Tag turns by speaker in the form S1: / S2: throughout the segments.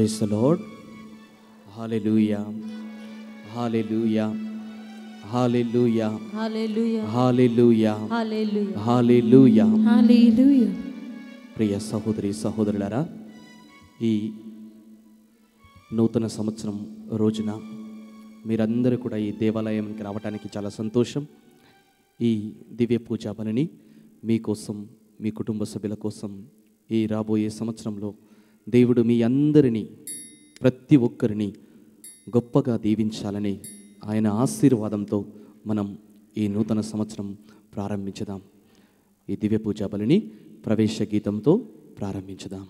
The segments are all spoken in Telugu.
S1: Praise the lord. Hallelujah, hallelujah, hallelujah,
S2: hallelujah,
S1: hallelujah,
S2: hallelujah,
S1: hallelujah.
S2: Hallelujah.
S1: ప్రియ సహోదరి సహోదరులారా, ఈ నూతన సంవత్సరం రోజున మీరందరూ కూడా ఈ దేవాలయానికి రావడానికి చాలా సంతోషం. ఈ దివ్య పూజా పనిని మీకోసం, మీ కుటుంబ సభ్యుల కోసం ఈ రాబోయే సంవత్సరంలో దేవుడు మీ అందరినీ, ప్రతి ఒక్కరిని గొప్పగా దీవించాలని ఆయన ఆశీర్వాదంతో మనం ఈ నూతన సంవత్సరం ప్రారంభించుదాం. ఈ దివ్య పూజా బలిని ప్రవేశ గీతంతో ప్రారంభించుదాం.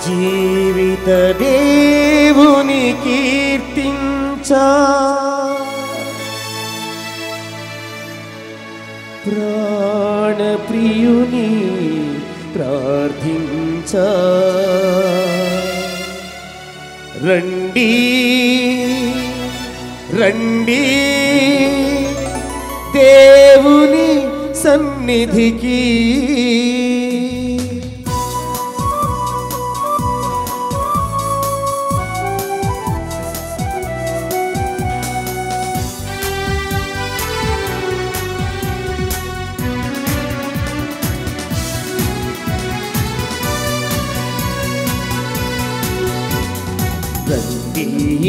S3: జీవిత దేవుని కీర్తించా, ప్రాణ ప్రియుని ప్రార్థించా. రండి రండి దేవుని సన్నిధికి,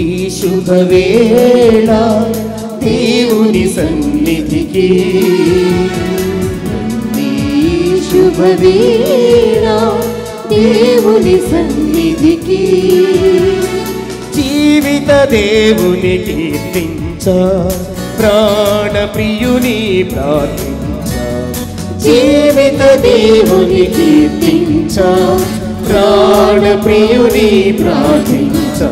S3: ఈ శుభవేళ దేవుని సన్నిధికి,
S2: ఈ శుభవేళ దేవుని సన్నిధికి.
S3: జీవిత దేవుని కీర్తించా, ప్రాణ ప్రియుని ప్రార్థించా. జీవిత దేవుని కీర్తించా, ప్రాణ ప్రియుని ప్రార్థించా.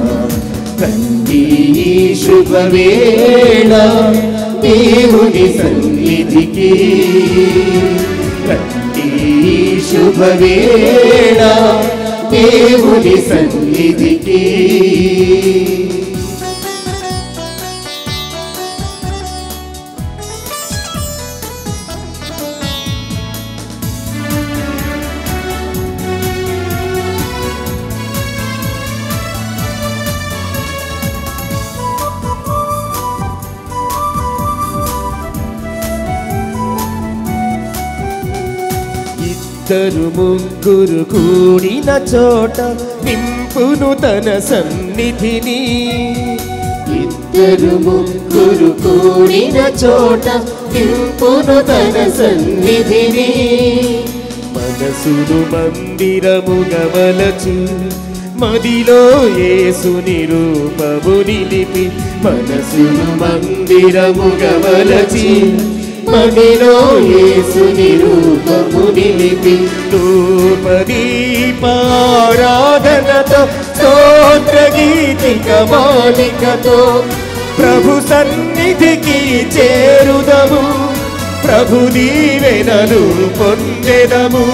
S3: రండి ఈ శుభవేళ దేవుని సన్నిధికి, రండి ఈ శుభవేళ దేవుని సన్నిధికి. ఇద్దరు ముగ్గురు కూడిన చోట నింపును తన సన్నిధిని. ఇద్దరు ముగ్గురు కూడిన చోట నింపును తన సన్నిధిని. మనసును మందిరముగా మలచి, మదిలో యేసుని రూపము నిలిపి. మనసును మందిరముగా మలచి, మదిలో యేసుని రూపము నిలిపి. ధూపదీపారాధనతో, స్తోత్ర గీతిక మాలికతో ప్రభు సన్నిధికి చేరుదము. ప్రభు దీవెనలు పొందెదము,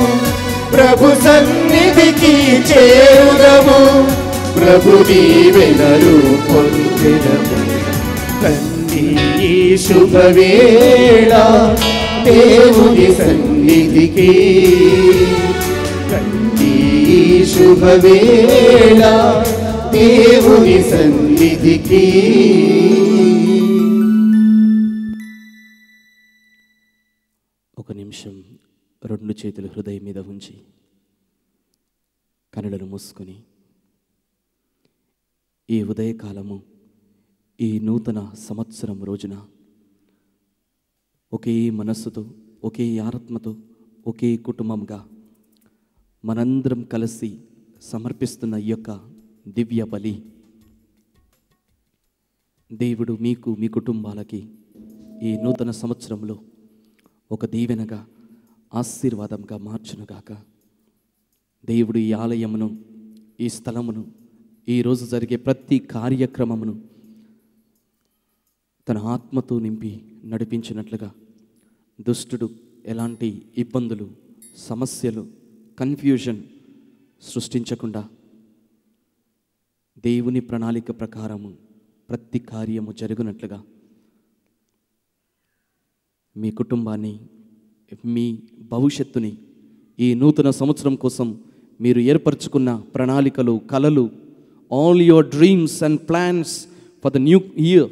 S3: ప్రభు సన్నిధికి చేరుదము. ప్రభు దీవెనలు పొందెదము. ఈ శుభవేళ దేవుని సన్నిధికి, రండి ఈ శుభవేళ దేవుని సన్నిధికి.
S1: ఒక నిమిషం రెండు చేతులు హృదయం మీద ఉంచి కనులను మూసుకొని, ఈ ఉదయకాలము, ఈ నూతన సంవత్సరం రోజున ఒకే మనస్సుతో, ఒకే ఆత్మతో, ఒకే కుటుంబంగా మనందరం కలిసి సమర్పిస్తున్న ఈ యొక్క దివ్య బలి దేవుడు మీకు, మీ కుటుంబాలకి ఈ నూతన సంవత్సరంలో ఒక దీవెనగా, ఆశీర్వాదంగా మార్చునుగాక. దేవుడు ఈ ఆలయమును, ఈ స్థలమును, ఈరోజు జరిగే ప్రతి కార్యక్రమమును తన ఆత్మతో నింపి నడిపించినట్లుగా, దుష్టుడు ఎలాంటి ఇబ్బందులు, సమస్యలు, కన్ఫ్యూజన్ సృష్టించకుండా దేవుని ప్రణాళిక ప్రకారము ప్రతి కార్యము జరుగునట్లుగా మీ కుటుంబాన్ని, మీ భవిష్యత్తుని, ఈ నూతన సంవత్సరం కోసం మీరు ఏర్పరచుకున్న ప్రణాళికలు, కలలు, all your dreams and plans for the new year,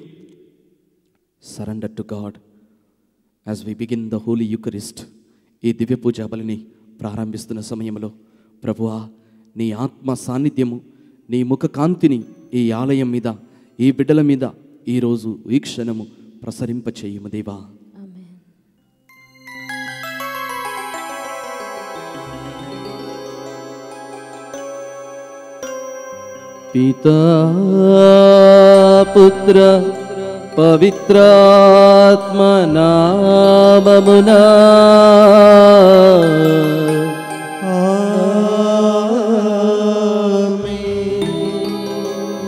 S1: surrender to God as we begin the holy Eucharist. ఈ దివ్య పూజా బలిని ప్రారంభిస్తున్న సమయంలో ప్రభువా, నీ ఆత్మ సాన్నిధ్యము, నీ ముఖ కాంతిని ఈ ఆలయం మీద, ఈ బిడ్డల మీద ఈరోజు ఈ క్షణము ప్రసరింపచేయుము దేవా.
S2: ఆమేన్.
S1: పితా పుత్ర పవిత్రాత్మ నామమునా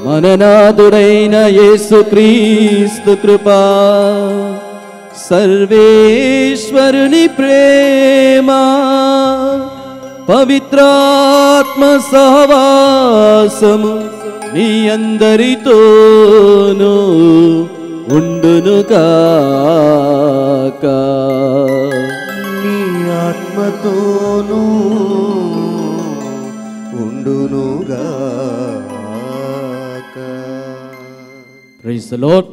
S1: మననాథుడైన యేసుక్రీస్తు కృపా, సర్వేశ్వరుని ప్రేమ, పవిత్రాత్మ సహవాసము మీ అందరితోనూ ఉండును గాక.
S3: నీ ఆత్మతోనూ ఉండునుగాక.
S1: Praise the lord.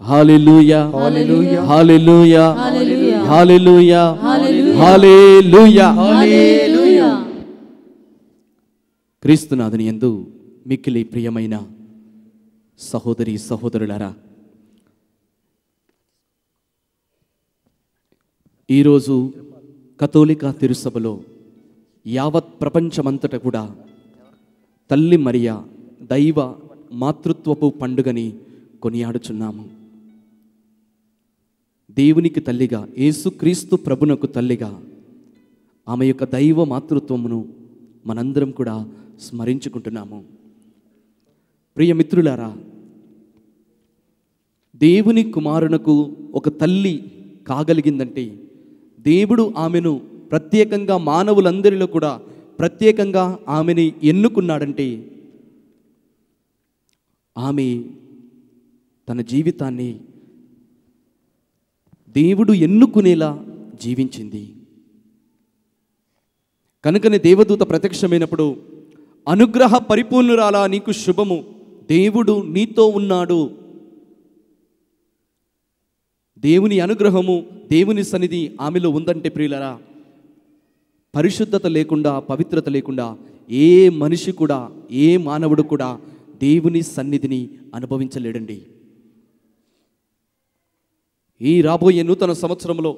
S1: Hallelujah,
S2: hallelujah,
S1: hallelujah,
S2: hallelujah,
S1: hallelujah,
S2: hallelujah,
S1: hallelujah.
S2: Hallelujah.
S1: క్రీస్తునాథుని యందు మిక్కిలి ప్రియమైన సహోదరి సహోదరులారా, ఈరోజు కథోలిక తిరుసభలో యావత్ ప్రపంచమంతట కూడా తల్లి మరియా దైవ మాతృత్వపు పండుగని కొనియాడుచున్నాము. దేవునికి తల్లిగా, యేసుక్రీస్తు ప్రభునకు తల్లిగా ఆమె యొక్క దైవ మాతృత్వమును మనందరం కూడా స్మరించుకుంటున్నాము. ప్రియమిత్రులారా, దేవుని కుమారునకు ఒక తల్లి కాగలిగిందంటే, దేవుడు ఆమెను ప్రత్యేకంగా మానవులందరిలో కూడా ప్రత్యేకంగా ఆమెని ఎన్నుకున్నాడంటే, ఆమె తన జీవితాన్ని దేవుడు ఎన్నుకునేలా జీవించింది. కనుకనే దేవదూత ప్రత్యక్షమైనప్పుడు, అనుగ్రహ పరిపూర్ణురాలా నీకు శుభము, దేవుడు నీతో ఉన్నాడు. దేవుని అనుగ్రహము, దేవుని సన్నిధి ఆమెలో ఉందంటే ప్రియులరా, పరిశుద్ధత లేకుండా, పవిత్రత లేకుండా ఏ మనిషి కూడా, ఏ మానవుడు కూడా దేవుని సన్నిధిని అనుభవించలేడండి. ఈ రాబోయే నూతన సంవత్సరంలో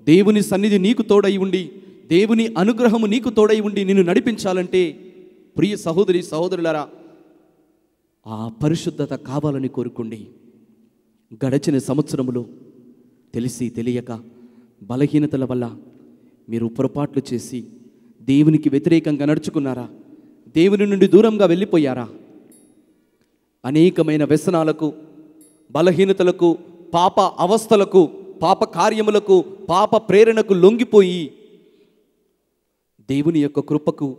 S1: దేవుని సన్నిధి నీకు తోడై ఉండి, దేవుని అనుగ్రహము నీకు తోడై ఉండి నిన్ను నడిపించాలంటే ప్రియ సహోదరి సహోదరులారా, ఆ పరిశుద్ధత కావాలని కోరుకోండి. గడచిన సంవత్సరములో తెలిసి తెలియక బలహీనతల వల్ల మీరు పొరపాట్లు చేసి దేవునికి వ్యతిరేకంగా నడుచుకున్నారా? దేవుని నుండి దూరంగా వెళ్ళిపోయారా? అనేకమైన వ్యసనాలకు, బలహీనతలకు, పాప అవస్థలకు, పాప కార్యములకు, పాప ప్రేరణకు లొంగిపోయి దేవుని యొక్క కృపకు,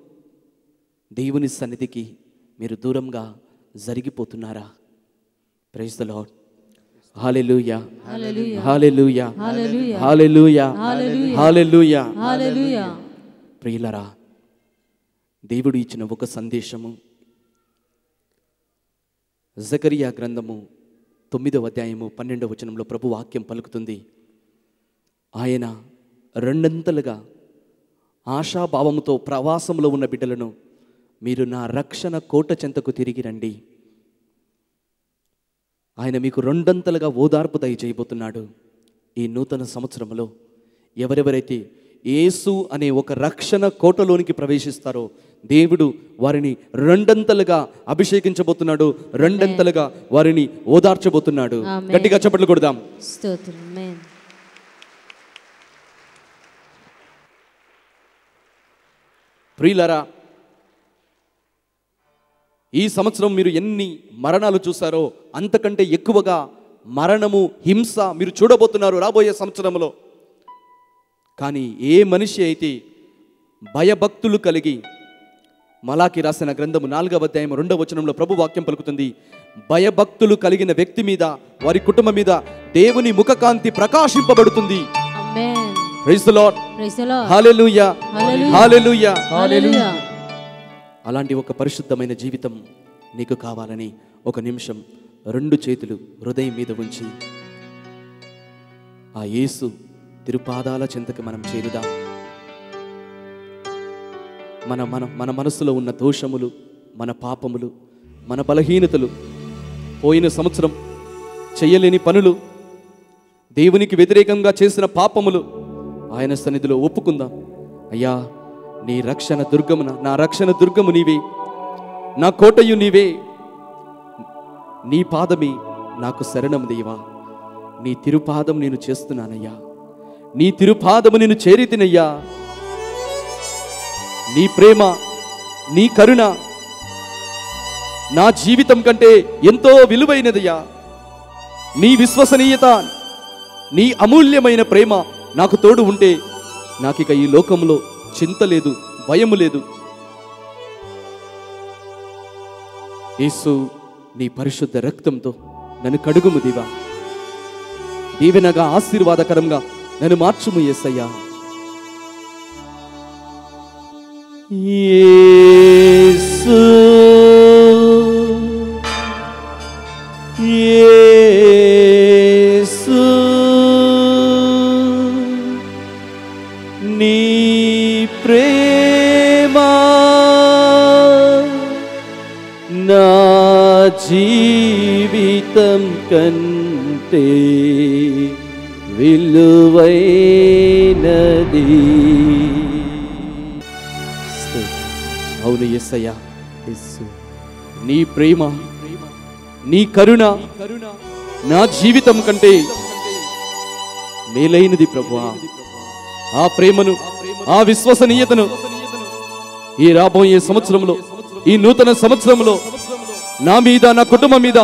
S1: దేవుని సన్నిధికి మీరు దూరంగా జరిగిపోతున్నారా? Praise the lord. Hallelujah,
S2: hallelujah,
S1: hallelujah,
S2: hallelujah,
S1: hallelujah,
S2: hallelujah,
S1: hallelujah.
S2: Hallelujah.
S1: ప్రియులరా, దేవుడు ఇచ్చిన ఒక సందేశము జకరియా గ్రంథము 9వ అధ్యాయము 12వ వచనంలో ప్రభు వాక్యం పలుకుతుంది. ఆయన రెండంతలుగా ఆశాభావముతో ప్రవాసంలో ఉన్న బిడ్డలను, మీరు నా రక్షణ కోట చెంతకు తిరిగి రండి. ఆయన మీకు రెండంతలుగా ఓదార్పు దయచేయబోతున్నాడు. ఈ నూతన సంవత్సరంలో ఎవరెవరైతే యేసు అనే ఒక రక్షణ కోటలోనికి ప్రవేశిస్తారో, దేవుడు వారిని రెండంతలుగా అభిషేకించబోతున్నాడు, రెండంతలుగా వారిని ఓదార్చబోతున్నాడు.
S2: ఆమేన్.
S1: గట్టిగా చప్పట్లు కొడదాం.
S2: స్తోత్రం. ఆమేన్.
S1: ప్రియులారా, ఈ సంవత్సరం మీరు ఎన్ని మరణాలు చూసారో అంతకంటే ఎక్కువగా మరణము, హింస మీరు చూడబోతున్నారు రాబోయే సంవత్సరంలో. కానీ ఏ మనిషి అయితే భయభక్తులు కలిగి, మలాకి రాసిన గ్రంథము 4వ అధ్యాయం 2వ వచనంలో ప్రభు వాక్యం పలుకుతుంది, భయభక్తులు కలిగిన వ్యక్తి మీద, వారి కుటుంబం మీద దేవుని ముఖకాంతి ప్రకాశింపబడుతుంది.
S2: Amen.
S1: Praise the lord.
S2: Praise the lord.
S1: Hallelujah,
S2: hallelujah,
S1: hallelujah.
S2: Hallelujah.
S1: అలాంటి ఒక పరిశుద్ధమైన జీవితం నీకు కావాలని ఒక నిమిషం 2 చేతులు హృదయం మీద ఉంచి ఆ యేసు తిరుపాదాల చెంతకు మనం చేరుదాం. మన మనసులో ఉన్న దోషములు, మన పాపములు, మన బలహీనతలు, పోయిన సంవత్సరం చెయ్యలేని పనులు, దేవునికి వ్యతిరేకంగా చేసిన పాపములు ఆయన సన్నిధిలో ఒప్పుకుందాం. అయ్యా, నీ రక్షణ దుర్గమున, నా రక్షణ దుర్గము నీవే, నా కోటయు నీవే, నీ పాదమే నాకు శరణము దేవా. నీ తిరుపాదం నేను చేస్తున్నానయ్యా, నీ తిరుపాదము నేను చేరితినయ్యా. నీ ప్రేమ, నీ కరుణ నా జీవితం కంటే ఎంతో విలువైనదయ్యా. నీ విశ్వసనీయత, నీ అమూల్యమైన ప్రేమ నాకు తోడు ఉంటే నాకిక ఈ లోకంలో చింత లేదు, భయము లేదు. యేసు, నీ పరిశుద్ధ రక్తంతో నన్ను కడుగుము దేవా. దీవెనగా, ఆశీర్వాదకరంగా నన్ను మార్చుము యేసయ్యా. యేసు, యేసు, నీ ప్రేమ నా జీవితం కంటే విలువైనది. అవును యేసయ్యా, నీ ప్రేమ, నీ కరుణ నా జీవితం కంటే మేలైనది ప్రభువా. ఆ ప్రేమను, ఆ విశ్వసనీయతను ఈ రాబోయే సంవత్సరంలో, ఈ నూతన సంవత్సరంలో నా మీద, నా కుటుంబం మీద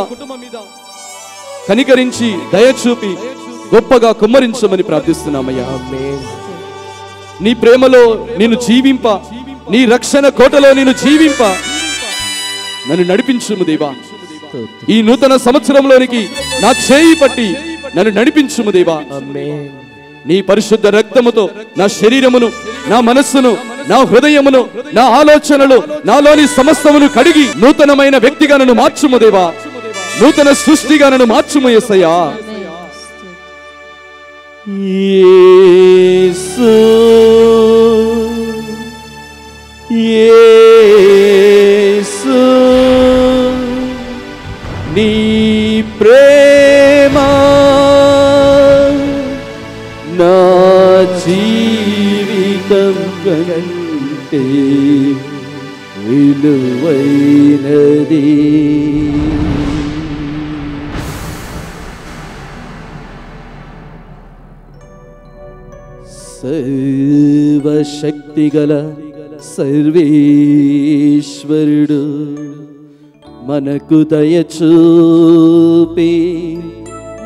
S1: కనికరించి దయచూపి గొప్పగా కుమ్మరించమని ప్రార్థిస్తున్నామయ్యా. నీ ప్రేమలో నేను జీవింప, నీ రక్షణ కోటలో నేను జీవింప నన్ను నడిపించుము దేవా. ఈ నూతన సంవత్సరంలోనికి నా చేయి పట్టి నన్ను నడిపించుము దేవా. నీ పరిశుద్ధ రక్తముతో నా శరీరమును, నా మనస్సును, నా హృదయమును, నా ఆలోచనలు, నాలోని సమస్తమును కడిగి నూతనమైన వ్యక్తిగా నన్ను మార్చుము దేవా. నూతన సృష్టిగా నన్ను మార్చుము యేసయ్యా. యేసు, యేసు, నీ ప్రేమ నా జీవితం కంటే విలువైనది. సర్వశక్తిగల సర్వేశ్వరుడు మనకు దయచూపి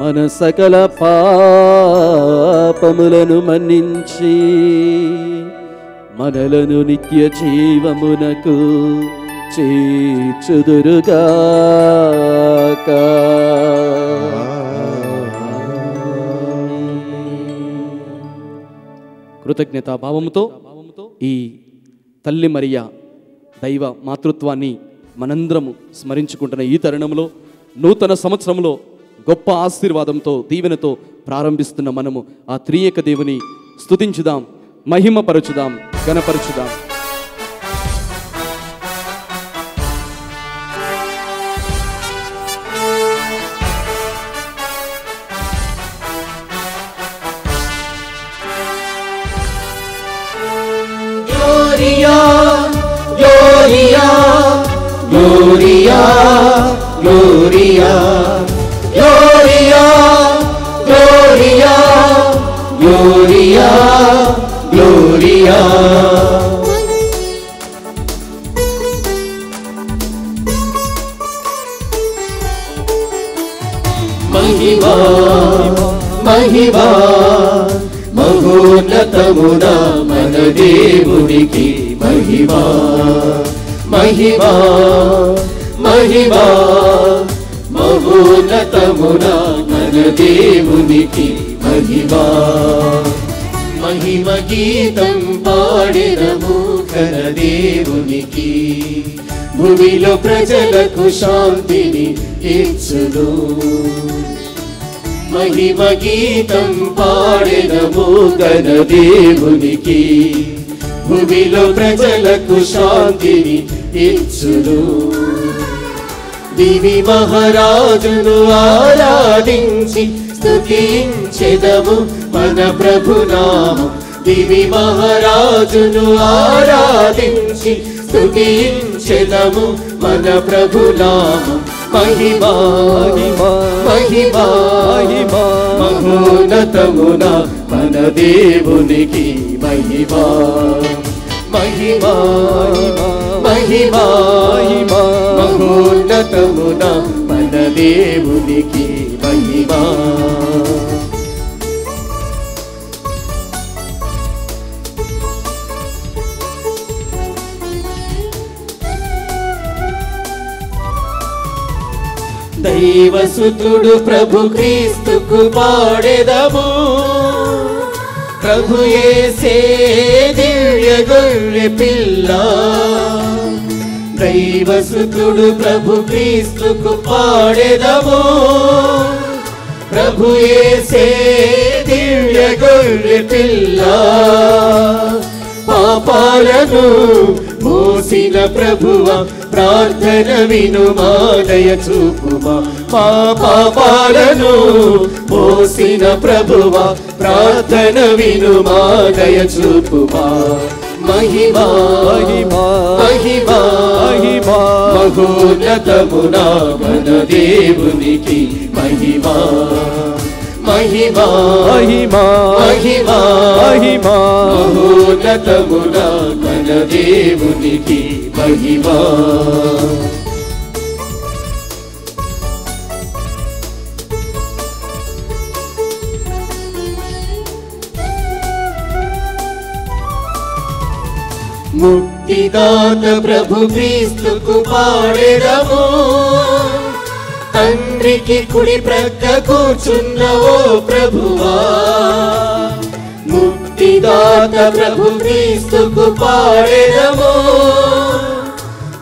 S1: మన సకల పాపములను మన్నించి మనలను నిత్య జీవమునకు చేర్చుదురుగాక. కృతజ్ఞతా భావముతో ఈ తల్లి మరియా దైవ మాతృత్వాన్ని మనందరము స్మరించుకుంటున్న ఈ తరుణంలో, నూతన సంవత్సరంలో గొప్ప ఆశీర్వాదంతో, దీవెనతో ప్రారంభిస్తున్న మనము ఆ త్రియేక దేవుని స్తుతించుదాం, మహిమపరచుదాం, ఘనపరచుదాం.
S3: Gloria, Gloria, Gloria, Gloria, Gloria, Gloria, Gloria, Gloria. महिमा, महिमा, మహోన్నతమునా మన దేవునికి మహిమా, మహిమా, మహిమా, మహోన్నతమునా మన దేవునికి మహిమా. మహిమ గీతం పాడెదము, ఘన దేవునికి భూమిలో ప్రజలకు శాంతిని ఇచ్చును. మహిమ గీతం పాడెదము ఘన దేవునికి భూమిలో ప్రజలకు శాంతిని ఇచ్చును. దివి మహారాజును ఆరాధించి స్తుతించెదము మన ప్రభునామం. దివి మహారాజును ఆరాధించి స్తుతించెదము మన ప్రభునామం. మహిమా మహిమా మహిమా మహోన్నతమున మన దేవునికి మహిమా మహిమా మహిమా మహిమా మహోన్నతమున మన దేవునికి మహిమా. దైవసుతుడు ప్రభు క్రీస్తుకు పాడెదము ప్రభు యేసే దివ్య గొర్రె పిల్ల. దైవసుతుడు ప్రభు క్రీస్తుకు పాడెదము ప్రభు యేసే దివ్య గొర్రె పిల్ల. పాపాలను మోసిన ప్రభువ ప్రార్థన వినుమా దయ చూపుమా. పాపాలను మోసిన ప్రభువ ప్రార్థన వినుమా దయ చూపుమా. మహిమా మహిమా మహిమా మహిమా మహోన్నతమున మన దేవునికి మహిమా మహిమా మహిమా మహిమా మహిమా మహోన్నతమున మన దేవునికి మహిమా. ముక్తిదాత ప్రభు క్రీస్తుకు పాడెదము తండ్రికి కుడి ప్రక్క కూర్చున్న ఓ ప్రభువా. ముక్తిదాత ప్రభు క్రీస్తుకు పాడెదము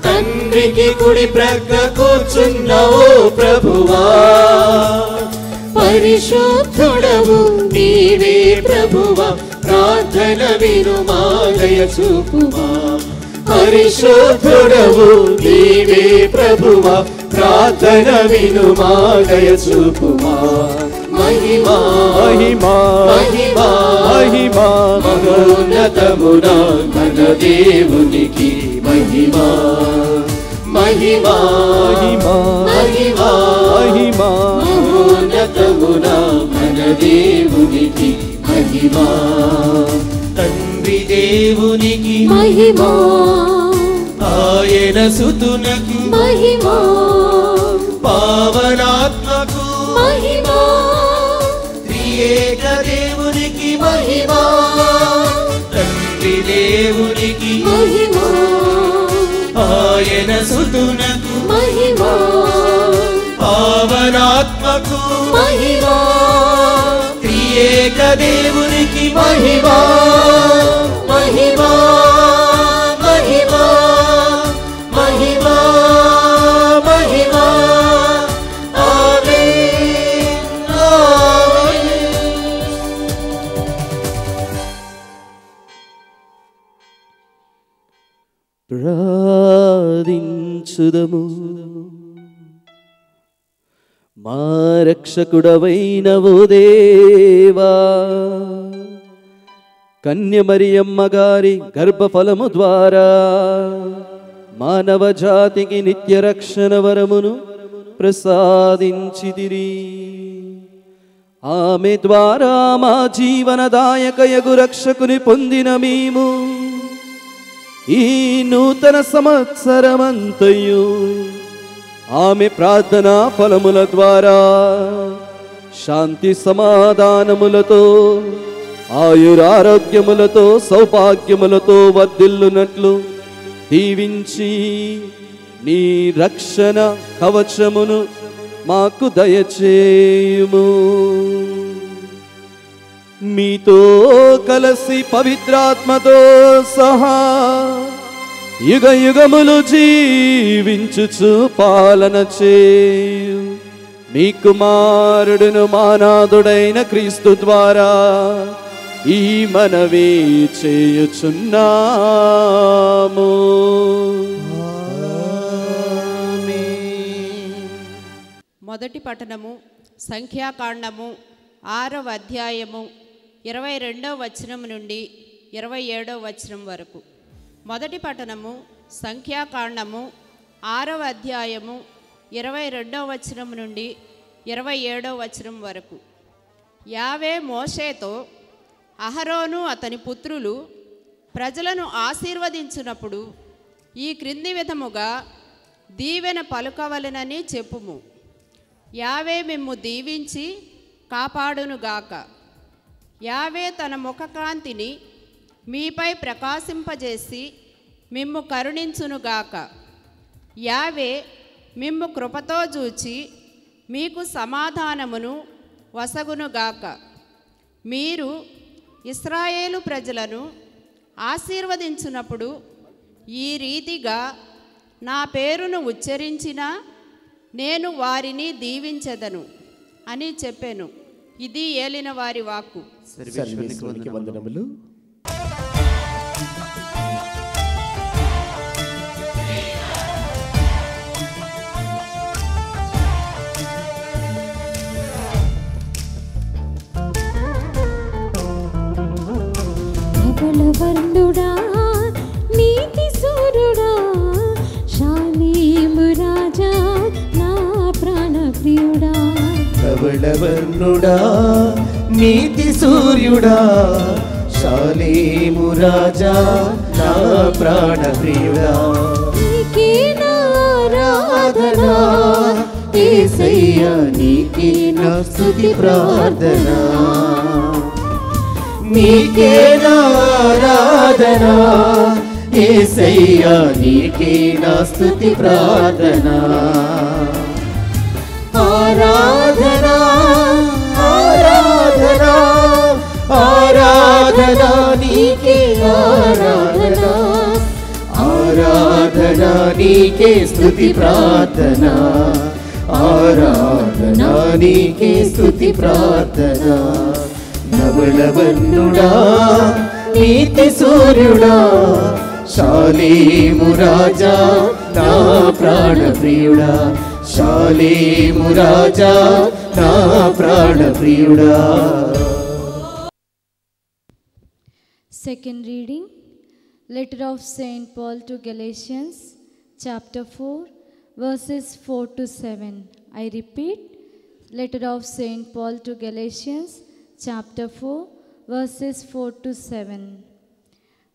S3: తండ్రికి కుడి ప్రక్క కూర్చున్న ఓ ప్రభువా. పరిశుద్ధుడవు నీవే ప్రభువా ప్రార్థన వినుమా దయ చూపుమా. పరిశుద్ధుడవు నీవే ప్రభువా ప్రార్థన వినుమా దయ చూపుమా. మహిమా మహిమా మహిమా మహిమా మహోన్నతమున మన దేవునికి మహిమా మహిమా మహిమా మహిమా మహిమా మహోన్నతమున మన దేవునికి మహిమా. తండ్రి దేవునికి
S2: మహిమా
S3: ఆయన సుతునకు
S2: మహిమా
S3: పావనాత్మకు
S2: మహిమా
S3: త్రియేక దేవునికి మహిమా. తండ్రి దేవునికి
S2: మహిమా
S3: ఆయన సుతునకు
S2: మహిమా
S3: పావనాత్మకు
S2: మహిమా
S3: త్రియేక దేవునికి మహిమా మహిమా మహిమా మహిమా మహిమా. ఆమేన్ ఆమేన్.
S1: ప్రార్థించుదము. మా రక్షకుడవైన ఓ దేవా, కన్య మరియమ్మ గారి గర్భఫలము ద్వారా మానవ జాతికి నిత్య రక్షణ వరమును ప్రసాదించితిరి. ఆమె ద్వారా మా జీవనదాయకయగు రక్షకుని పొందిన మేము ఈ నూతన సంవత్సరమంతయు ఆమె ప్రార్థనా ఫలముల ద్వారా శాంతి సమాధానములతో ఆయురారోగ్యములతో సౌభాగ్యములతో వర్ధిల్లునట్లు దీవించి నీ రక్షణ కవచమును మాకు దయచేయుము. మీతో కలసి పవిత్రాత్మతో సహా యుగ యుగములు జీవించుచు పాలన చేయు మీ కుమారుడును మానాథుడైన క్రీస్తు ద్వారా ఈ మనవి చేయుచున్నాము.
S4: మొదటి పట్టణము సంఖ్యాకాండము 6వ అధ్యాయము 22వ వచనం నుండి 27వ వచనం వరకు. మొదటి పట్టణము సంఖ్యాకాండము 6వ అధ్యాయము 22వ వచనం నుండి 27వ వచనం వరకు. యావే మోషేతో అహరోను అతని పుత్రులు ప్రజలను ఆశీర్వదించినప్పుడు ఈ క్రింది విధముగా దీవెన పలుకవలెనని చెప్పుము. యావే మిమ్ము దీవించి కాపాడునుగాక. యావే తన ముఖకాంతిని మీపై ప్రకాశింపజేసి మిమ్ము కరుణించునుగాక. యావే మిమ్ము కృపతో చూచి మీకు సమాధానమును వసగునుగాక. మీరు ఇశ్రాయేలు ప్రజలను ఆశీర్వదించినప్పుడు ఈ రీతిగా నా పేరును ఉచ్చరించినా నేను వారిని దీవించెదను అని చెప్పాను. ఇది ఏలిన వారి వాక్కు.
S3: సర్వేశ్వరునికి వందనములు.
S2: బలవంతుడా నీతి సూర్యుడా శాలీము రాజా నా ప్రాణప్రియుడా.
S3: ధవళవర్ణుడా నీతి సూర్యుడా శాలీము రాజా నా ప్రాణప్రియుడా.
S2: నీకే నా ఆరాధన యేసయ్యా, నీకే నా స్తుతి ప్రార్థన.
S3: నీకే నా ఆరాధన యేసయ్యా, నీకే నా స్తుతి ప్రార్థన. ఆరాధన ఆరాధన ఆరాధన నీకే ఆరాధన. ఆరాధన నీకే స్తుతి ప్రార్థన. ఆరాధన నీకే స్తుతి ప్రార్థన. ధవళవర్ణుడా నీతి సూర్యుడా శాలీము రాజా నా ప్రాణప్రియుడా. శాలీము రాజా నా ప్రాణప్రియుడా.
S5: Second reading, letter of Saint Paul to Galatians, chapter 4, verses 4 to 7. I repeat, letter of Saint Paul to Galatians, chapter 4, verses 4 to 7.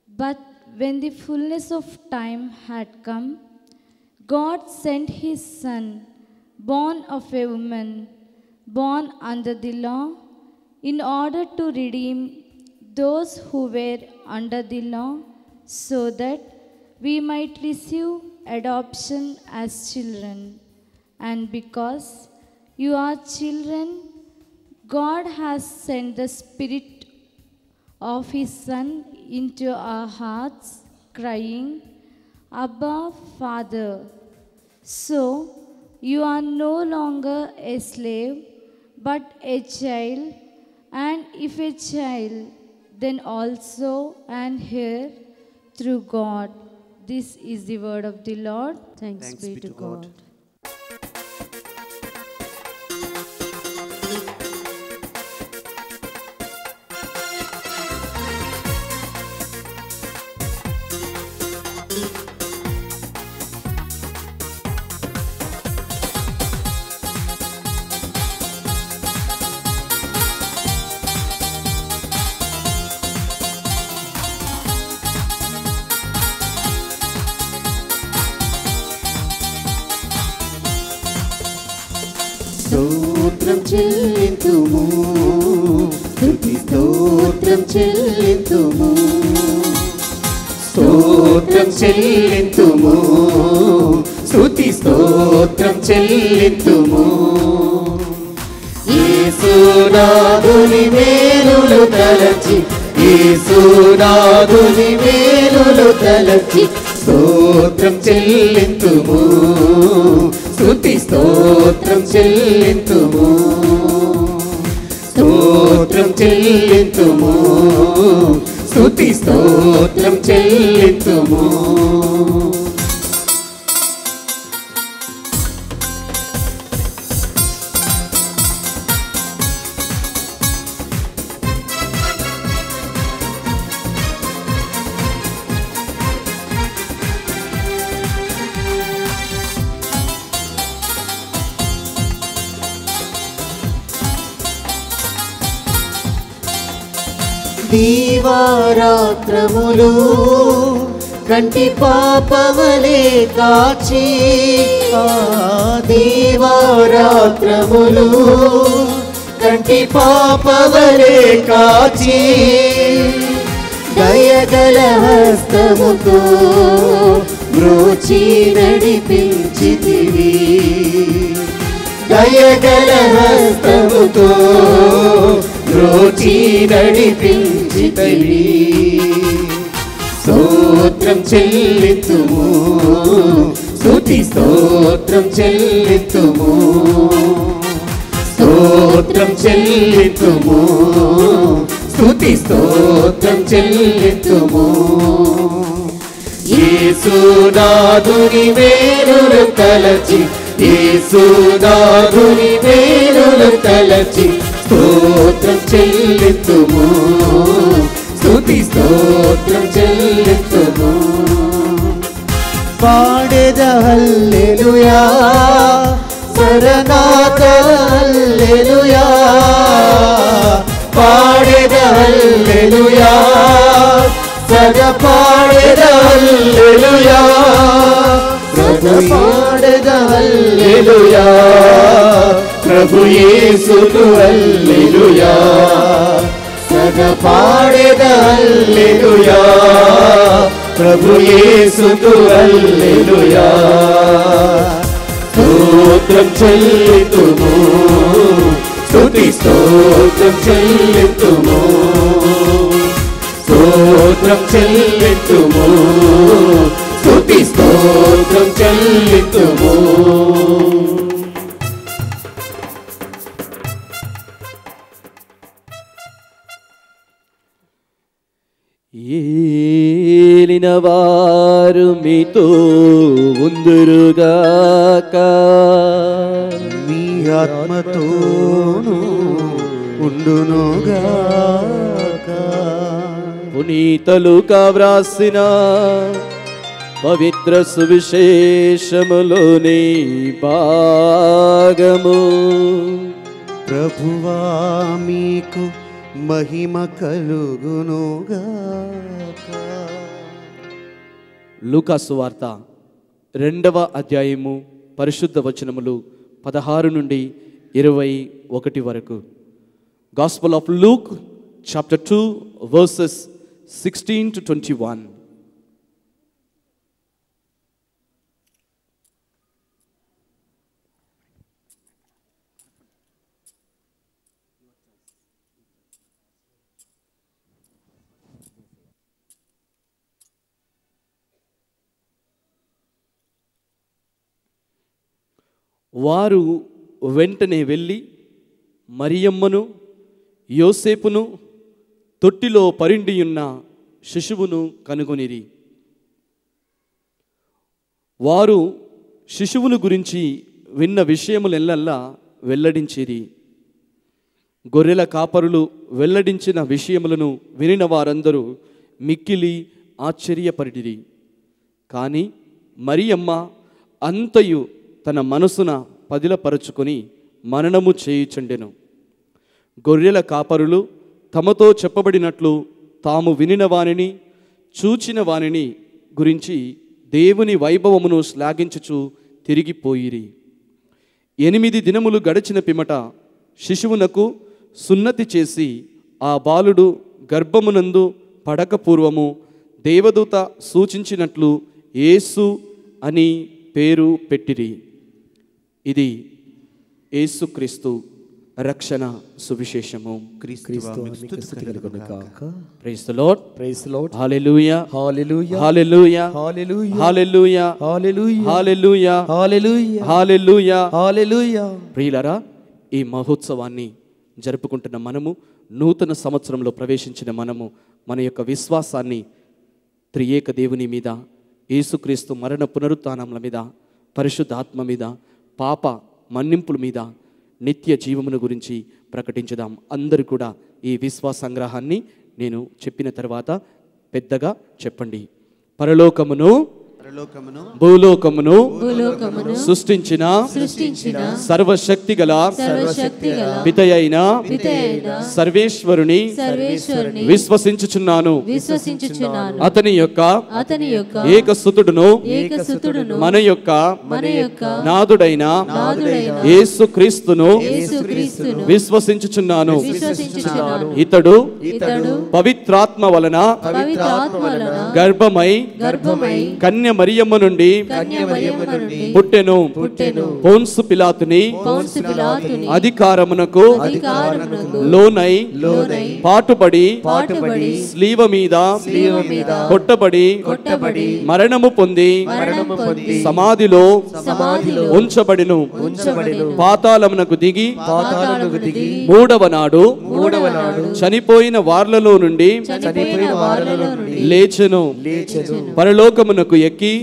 S5: But when the fullness of time had come, God sent his Son, born of a woman, born under the law, in order to redeem those who were under the law, so that we might receive adoption as children. And because you are children, God has sent the Spirit of His Son into our hearts, crying, Abba, Father. So you are no longer a slave, but a child, and if a child, then also an heir through God. This is the word of the Lord. Thanks be to God.
S3: స్తోత్రం చెల్లింతుము, స్తుతి స్తోత్రం చెల్లింతుము. స్తోత్రం చెల్లింతుము, స్తుతి స్తోత్రం చెల్లింతుము. యేసునాథుని మేలులు తలచి, యేసునాథుని మేలులు తలచి స్తోత్రం చెల్లింతుము, స్తుతి స్తోత్రం చెల్లింతుము, స్తోత్రం చెల్లింతుము, స్తుతి స్తోత్రం చెల్లింతుము. దీవారాత్రములు కంటి పాపవలే కాచి, దీవారాత్రములు కంటి పాపవలే కాచి, దయగల హస్తముతో బ్రోచి నడిపించితివి, దయగల హస్తముతో బ్రోచి నడిపించితివి. స్తోత్రం చెల్లింతుము, స్తుతి స్తోత్రం చెల్లింతుము, స్తోత్రం చెల్లింతుము, స్తుతి స్తోత్రం చెల్లింతుము. యేసునాథుని మేలులు తలచి, యేసునాథుని మేలులు తలచి, స్తోత్రం చెల్లింతుము, స్తుతి స్తోత్రం చెల్లింతుము. పాడెద హల్లెలూయా, మరణాత హల్లెలూయా, పాడెద హల్లెలూయా, సదా పాడెద హల్లెలూయా, సదా పాడెద హల్లెలూయా, ప్రభు యేసుకు హల్లెలూయా, సదా పాడెద హల్లెలూయా, ప్రభు యేసుకు హల్లెలూయా. స్తోత్రం చెల్లింతుము, స్తుతి స్తోత్రం చెల్లింతుము, స్తోత్రం చెల్లింతుము, స్తుతి స్తోత్రం చెల్లింతుము.
S1: ఏలినవారు మీతో ఉందురుగాక,
S3: మీ ఆత్మతోను ఉండునుగాక.
S1: పునీత లూకా వ్రాసిన పవిత్ర సువిశేషములోని భాగము.
S3: ప్రభువా మీకు మహిమ కలుగునుగాక.
S1: లూకా సువార్త 2వ అధ్యాయము పరిశుద్ధ వచనములు 16 నుండి 21 వరకు. Gospel of Luke chapter 2 verses 16 to 21. వారు వెంటనే వెళ్ళి మరియమ్మను యోసేపును తొట్టిలో పరిండియున్న శిశువును కనుగొనిరి. వారు శిశువును గురించి విన్న విషయములెల్లల్లా వెల్లడించిరి. గొర్రెల కాపరులు వెల్లడించిన విషయములను వినిన వారందరూ మిక్కిలి ఆశ్చర్యపడిరి. కానీ మరియమ్మ అంతయు తన మనసున పదిలపరుచుకొని మననము చేయుచుండెను. గొర్రెల కాపరులు తమతో చెప్పబడినట్లు తాము వినిన వానిని చూచిన వానిని గురించి దేవుని వైభవమును శ్లాఘించుచు తిరిగిపోయిరి. 8 దినములు గడిచిన పిమ్మట శిశువునకు సున్నతి చేసి ఆ బాలుడు గర్భమునందు పడక పూర్వము దేవదూత సూచించినట్లు యేసు అని పేరు పెట్టిరి. ఇది యేసుక్రీస్తు రక్షణ సువిశేషము.
S3: క్రీస్తువానికి స్తుతి కలుగును గాక.
S1: Praise the lord.
S3: Praise the lord.
S1: Hallelujah
S3: hallelujah
S1: hallelujah
S3: hallelujah
S1: hallelujah
S3: hallelujah
S1: hallelujah
S3: hallelujah
S1: hallelujah.
S3: Hallelujah.
S1: ప్రియులారా, ఈ మహోత్సవాన్ని జరుపుకుంటున్న మనము, నూతన సంవత్సరంలో ప్రవేశించిన మనము, మన యొక్క విశ్వాసాన్ని త్రియేక దేవుని మీద, యేసుక్రీస్తు మరణ పునరుత్థానముల మీద, పరిశుద్ధాత్మ మీద, పాప మన్నింపుల మీద, నిత్య జీవమును గురించి ప్రకటించుదాం. అందరూ కూడా ఈ విశ్వాస సంగ్రహాన్ని నేను చెప్పిన తర్వాత పెద్దగా చెప్పండి. పరలోకమును భూలోకమును సృష్టించిన సర్వశక్తి గల పితయైన సర్వేశ్వరుని విశ్వసించుచున్నాను. అతని యొక్క ఏకసుతుడును మన యొక్క నాదుడైన యేసుక్రీస్తును విశ్వసించుచున్నాను. ఇతడు పవిత్రాత్మ వలన గర్భమై కన్య మరియమ్మ నుండి పుట్టెను. పోన్సు పిలాతుని అధికారమునకు లోనై పాటుపడి స్లీవ మీద కొట్టబడి మరణము పొంది సమాధిలో ఉంచబడిను. పాతాళమునకు దిగి మూడవ నాడు చనిపోయిన వార్లలో నుండి లేచెను. పరలోకమునకు ఎక్కి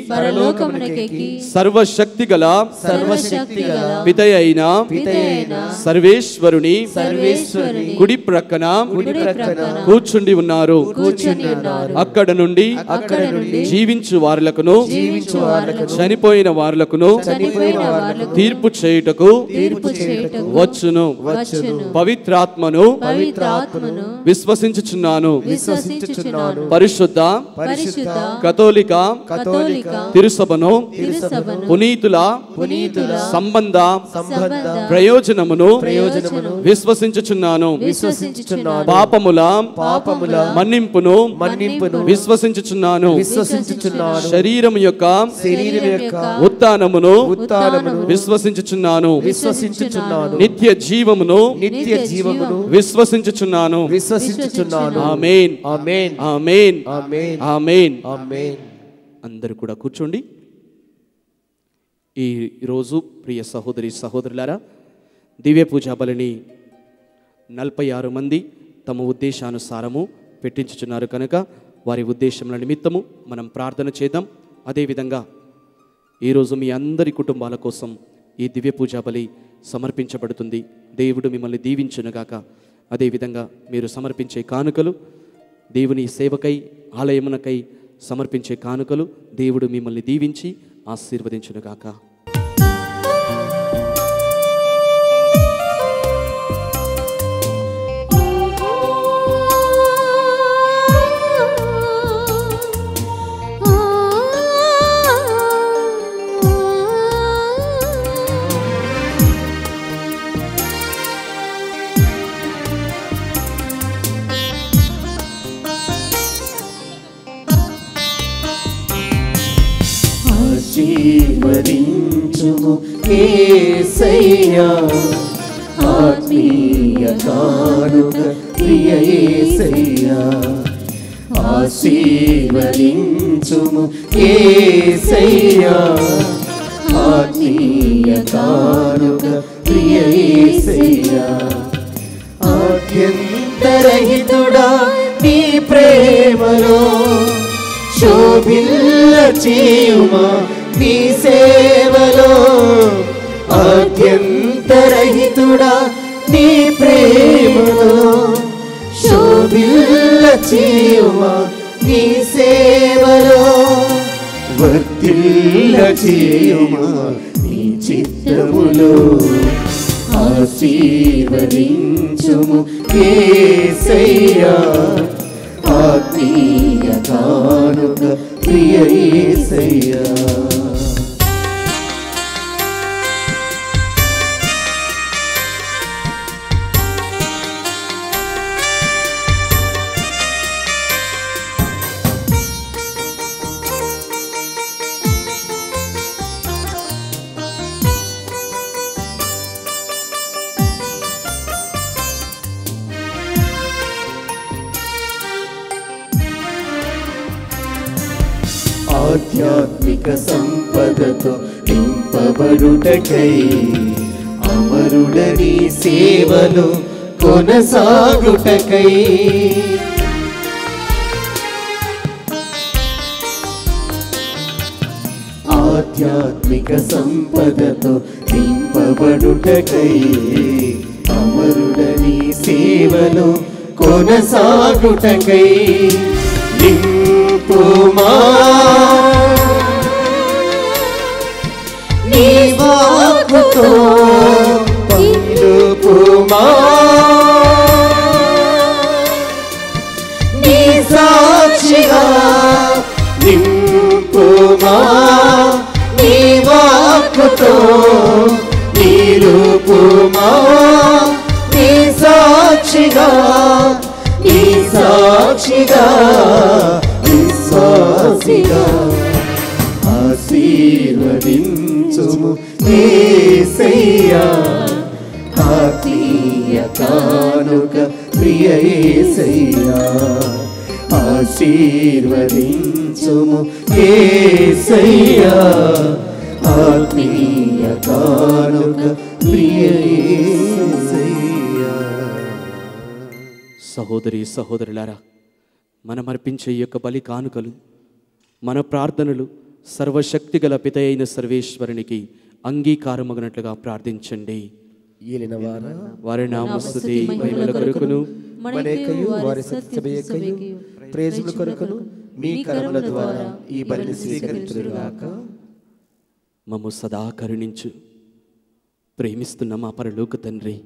S1: సర్వశక్తి గల పితయైన సర్వేశ్వరుని కుడి ప్రక్కన కూర్చుండి ఉన్నారు. అక్కడ నుండి జీవించు వారులకును చనిపోయిన వారులకును తీర్పు చేయుటకు వచ్చును. పవిత్రాత్మను విశ్వసించుచున్నాను. పరిశుద్ధ కథోలిక తిరుసభను పునీతుల సంబంధ ప్రయోజనమును విశ్వసించుచున్నాను. పాపముల మన్నింపును విశ్వసించుచున్నాను. శరీరము యొక్క ఉత్థానమును విశ్వసించుచున్నాను. నిత్య జీవమును విశ్వసించుచున్నాను. ఆమేన్ ఆమేన్ ఆమేన్ ఆమేన్ ఆమేన్. అందరూ కూడా కూర్చోండి. ఈరోజు ప్రియ సహోదరి సహోదరులారా, దివ్య పూజా బలిని 46 మంది తమ ఉద్దేశానుసారము పెట్టించుచున్నారు కనుక వారి ఉద్దేశముల నిమిత్తము మనం ప్రార్థన చేద్దాం. అదేవిధంగా ఈరోజు మీ అందరి కుటుంబాల కోసం ఈ దివ్య పూజా బలి సమర్పించబడుతుంది. దేవుడు మిమ్మల్ని దీవించునుగాక. అదేవిధంగా మీరు సమర్పించే కానుకలు, దేవుని సేవకై ఆలయమునకై సమర్పించే కానుకలు దేవుడు మిమ్మల్ని దీవించి ఆశీర్వదించునుగాక.
S2: ఆశీర్వదించుము యేసయ్యా, ఆత్మీయ కానుక ప్రియ యేసయ్యా. ఆశీర్వదించుము యేసయ్యా, ఆత్మీయ కానుక ప్రియ యేసయ్యా. ఆద్యంతరహితుడా నీ ప్రేమలో శోభిల్ల చేయుమా నీ సేవలో. ఆద్యంతరహితుడా నీ ప్రేమలో శోభిల్ల చేయుమా నీ సేవలో. వర్తిల్ల చేయుమా నీ చిత్తములో. ఆశీర్వదించుము యేసయ్యా, ఆత్మీయ కానుక ప్రియ యేసయ్యా. ఆధ్యాత్మిక సంపదతో నింపబడుటకై అమరుడని సేవలో కొనసాగుటకై ఆధ్యాత్మిక సంపదతో నింపబడుటకై అమరుడని సేవలో కొనసాగుటకై నింపుమా నీ వాక్కుతో నిలుపుమా నీ సాక్షిగా నింపుమా నీ వాక్కుతో నిలుపుమా నీ సాక్షిగా విశ్వాసిగా ఆశీర్వదించుము యేసయ్యా ఆత్మీయ కానుక ప్రియ యేసయ్యా ఆశీర్వదించుము యేసయ్యా ఆత్మీయ కానుక ప్రియ యేసయ్యా.
S1: సహోదరి సహోదరులారా, మనం అర్పించే ఈ యొక్క బలి కానుకలు, మన ప్రార్థనలు సర్వశక్తిగల పిత అయిన సర్వేశ్వరునికి అంగీకారమగినట్లుగా ప్రార్థించండి. వారి నామస్తుతి మహిమల కొరకును
S2: మనకయు వారి సత్యమయకయు ప్రేజుల కొరకును మీ కరముల ద్వారా ఈ బలిని స్వీకరించుగాక.
S1: మమ్ము సదా కరుణించు ప్రేమిస్తున్న మా పరలోక తండ్రి,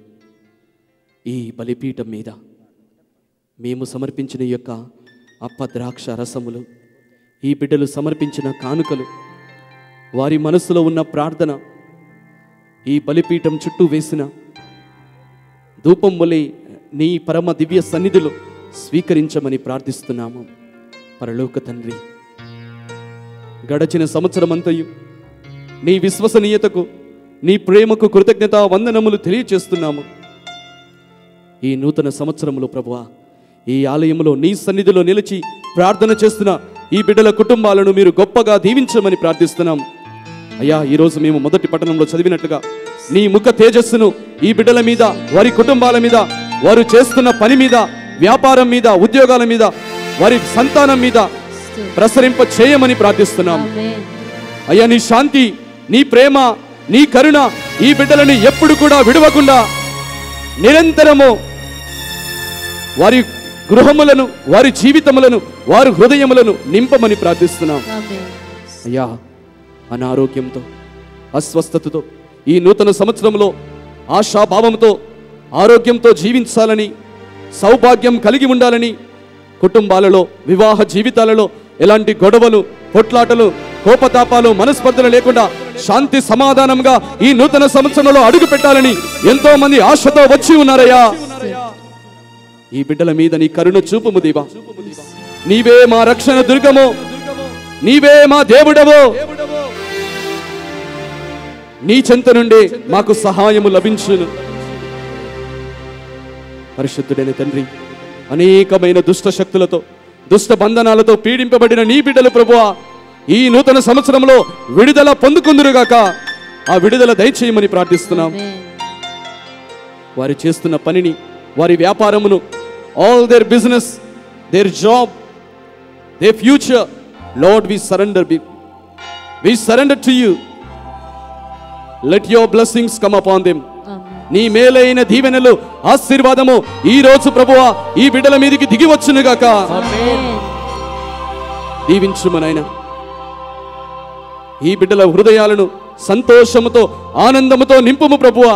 S1: ఈ బలిపీఠం మీద మేము సమర్పించిన ఈ యొక్క అప్పద్రాక్ష రసములు, ఈ బిడ్డలు సమర్పించిన కానుకలు, వారి మనసులో ఉన్న ప్రార్థన, ఈ బలిపీఠం చుట్టూ వేసిన ధూపం వలె నీ పరమ దివ్య సన్నిధిలో స్వీకరించమని ప్రార్థిస్తున్నాము. పరలోక తండ్రి, గడచిన సంవత్సరమంతయు నీ విశ్వసనీయతకు, నీ ప్రేమకు కృతజ్ఞత వందనములు తెలియచేస్తున్నాము. ఈ నూతన సంవత్సరంలో ప్రభువా, ఈ ఆలయంలో నీ సన్నిధిలో నిలిచి ప్రార్థన చేస్తున్న ఈ బిడ్డల కుటుంబాలను మీరు గొప్పగా దీవించమని ప్రార్థిస్తున్నాం. అయ్యా, ఈరోజు మేము మొదటి పట్టణంలో చదివినట్లుగా నీ ముఖ తేజస్సును ఈ బిడ్డల మీద, వారి కుటుంబాల మీద, వారు చేస్తున్న పని మీద, వ్యాపారం మీద, ఉద్యోగాల మీద, వారి సంతానం మీద ప్రసరింప చేయమని ప్రార్థిస్తున్నాం. అయ్యా, నీ శాంతి, నీ ప్రేమ, నీ కరుణ ఈ బిడ్డలని ఎప్పుడు కూడా విడవకుండా నిరంతరము వారి గృహములను, వారి జీవితములను, వారి హృదయములను నింపమని ప్రార్థిస్తున్నాం. అయ్యా, అనారోగ్యంతో, అస్వస్థతతో ఈ నూతన సంవత్సరంలో ఆశాభావంతో, ఆరోగ్యంతో జీవించాలని, సౌభాగ్యం కలిగి ఉండాలని, కుటుంబాలలో, వివాహ జీవితాలలో ఎలాంటి గొడవలు, కొట్లాటలు, కోపతాపాలు, మనస్పర్ధలు లేకుండా శాంతి సమాధానంగా ఈ నూతన సంవత్సరంలో అడుగు పెట్టాలని ఎంతో మంది ఆశతో వచ్చి ఉన్నారయ్యా. ఈ బిడ్డల మీద నీ కరుణ చూపుము దేవా. నీవే మా రక్షణ దుర్గము, నీవే మా దేవుడవో. నీ చెంత నుండి మాకు సహాయము లభించును. పరిశుద్ధుడైన తండ్రి, అనేకమైన దుష్ట శక్తులతో, దుష్ట బంధనాలతో పీడింపబడిన నీ బిడ్డలు ప్రభువా, ఈ నూతన సంవత్సరంలో విడుదల పొందుకుందురుగాక. ఆ విడుదల దయచేయమని ప్రార్థిస్తున్నాం. వారు చేస్తున్న పనిని, వారి వ్యాపారమును, all their business, their job, their future, Lord, we surrender to you. Let your blessings come upon them. నీ మేలైన దీవెనలు, ఆశీర్వాదము ఈ రోజు ప్రభువా ఈ బిడ్డల మీదకి దిగి వచ్చునుగాక. దీవించుమనైనా ఈ బిడ్డల హృదయాలను సంతోషముతో, ఆనందముతో నింపుము ప్రభువా.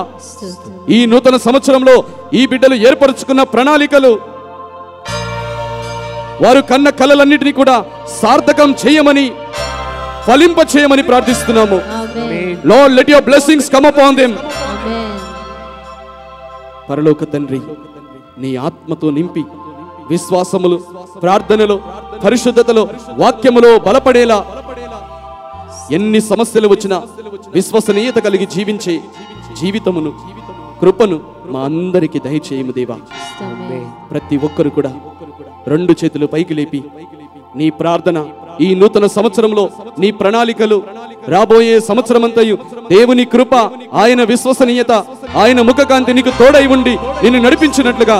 S1: ఈ నూతన సంవత్సరంలో ఈ బిడ్డలు ఏర్పరచుకున్న ప్రణాళికలు, వారు కన్న కలలన్నిటినీ కూడా సార్థకం చేయమని, ఫలింప చేయమని ప్రార్థిస్తున్నాము. Lord, let your blessings come upon them. పరలోక తండ్రి, నీ ఆత్మతో నింపి విశ్వాసములు, ప్రార్థనలు, పరిశుద్ధతలో, వాక్యములో బలపడేలా, ఎన్ని సమస్యలు వచ్చినా విశ్వసనీయత కలిగి జీవించే జీవితమును, కృపను మా అందరికీ దయచేయము దేవా. ప్రతి ఒక్కరు కూడా రెండు చేతులు పైకి లేపి నీ ప్రార్థన ఈ నూతన సంవత్సరంలో నీ ప్రణాళికలు రాబోయే సంవత్సరమంతయు దేవుని కృప, ఆయన విశ్వసనీయత, ఆయన ముఖకాంతి నీకు తోడై ఉండి నిన్ను నడిపించినట్లుగా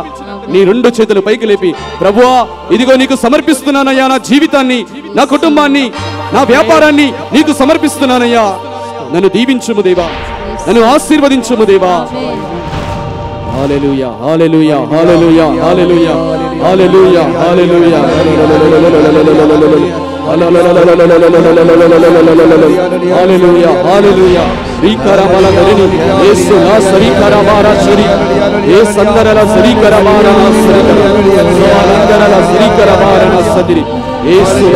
S1: నీ రెండు చేతులు పైకి లేపి, ప్రభువా ఇదిగో నీకు సమర్పిస్తున్నానయ్యా, నా జీవితాన్ని, నా కుటుంబాన్ని, నా వ్యాపారాన్ని నీకు సమర్పిస్తున్నానయ్యా. నన్ను దీవించుము దేవా, నన్ను ఆశీర్వదించుము దేవా. హల్లెలూయా, hallelujah, hallelujah, hallelujah, hallelujah, hallelujah, hallelujah, హల్లెలూయా. శ్రీకరమల నరిని యేసు నా శ్రీకరమార శ్రీ ఏ సందరల శ్రీకరమార శ్రీకరల శ్రీకరమార సదిరి యేసు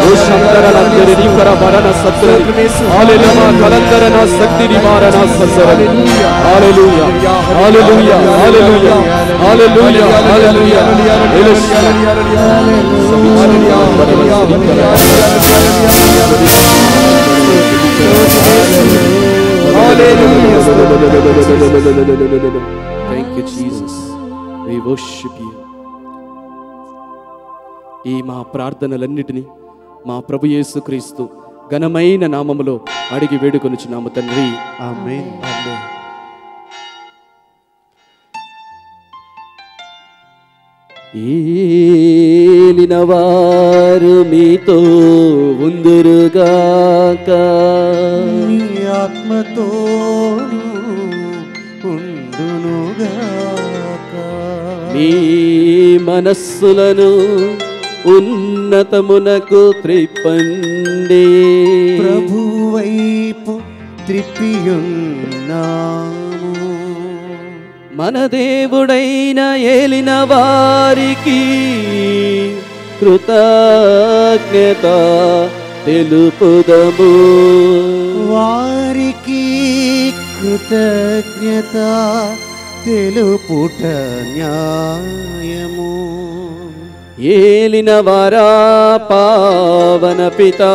S1: ఓ శంకరల శ్రీకర మరణ సత్రి హల్లెలూయా కలందరన శక్తిని మారణ ససరి. హల్లెలూయా, hallelujah, hallelujah, hallelujah, hallelujah. Thank you, Jesus. We worship you. ఈ మా ప్రార్థనలన్నిటినీ మా ప్రభు యేసుక్రీస్తు ఘనమైన నామములో అడిగి వేడుకొనుచున్నాము తండ్రి.
S2: ఆమేన్. ఆమేన్.
S1: ఏలినవారు మీతో ఉందురుగాక,
S2: నీ ఆత్మతోను ఉండునుగాక.
S1: మీ మనస్సులను ఉన్నతమునకు త్రిప్పండి,
S2: ప్రభు వైపు త్రిప్పియున్నాము.
S1: మన దేవుడైన ఏలిన వారికి కృతజ్ఞత తెలుపుదము.
S2: వారికి కృతజ్ఞత తెలుపుట న్యాయము.
S1: ఏలిన వారా పావన పితా,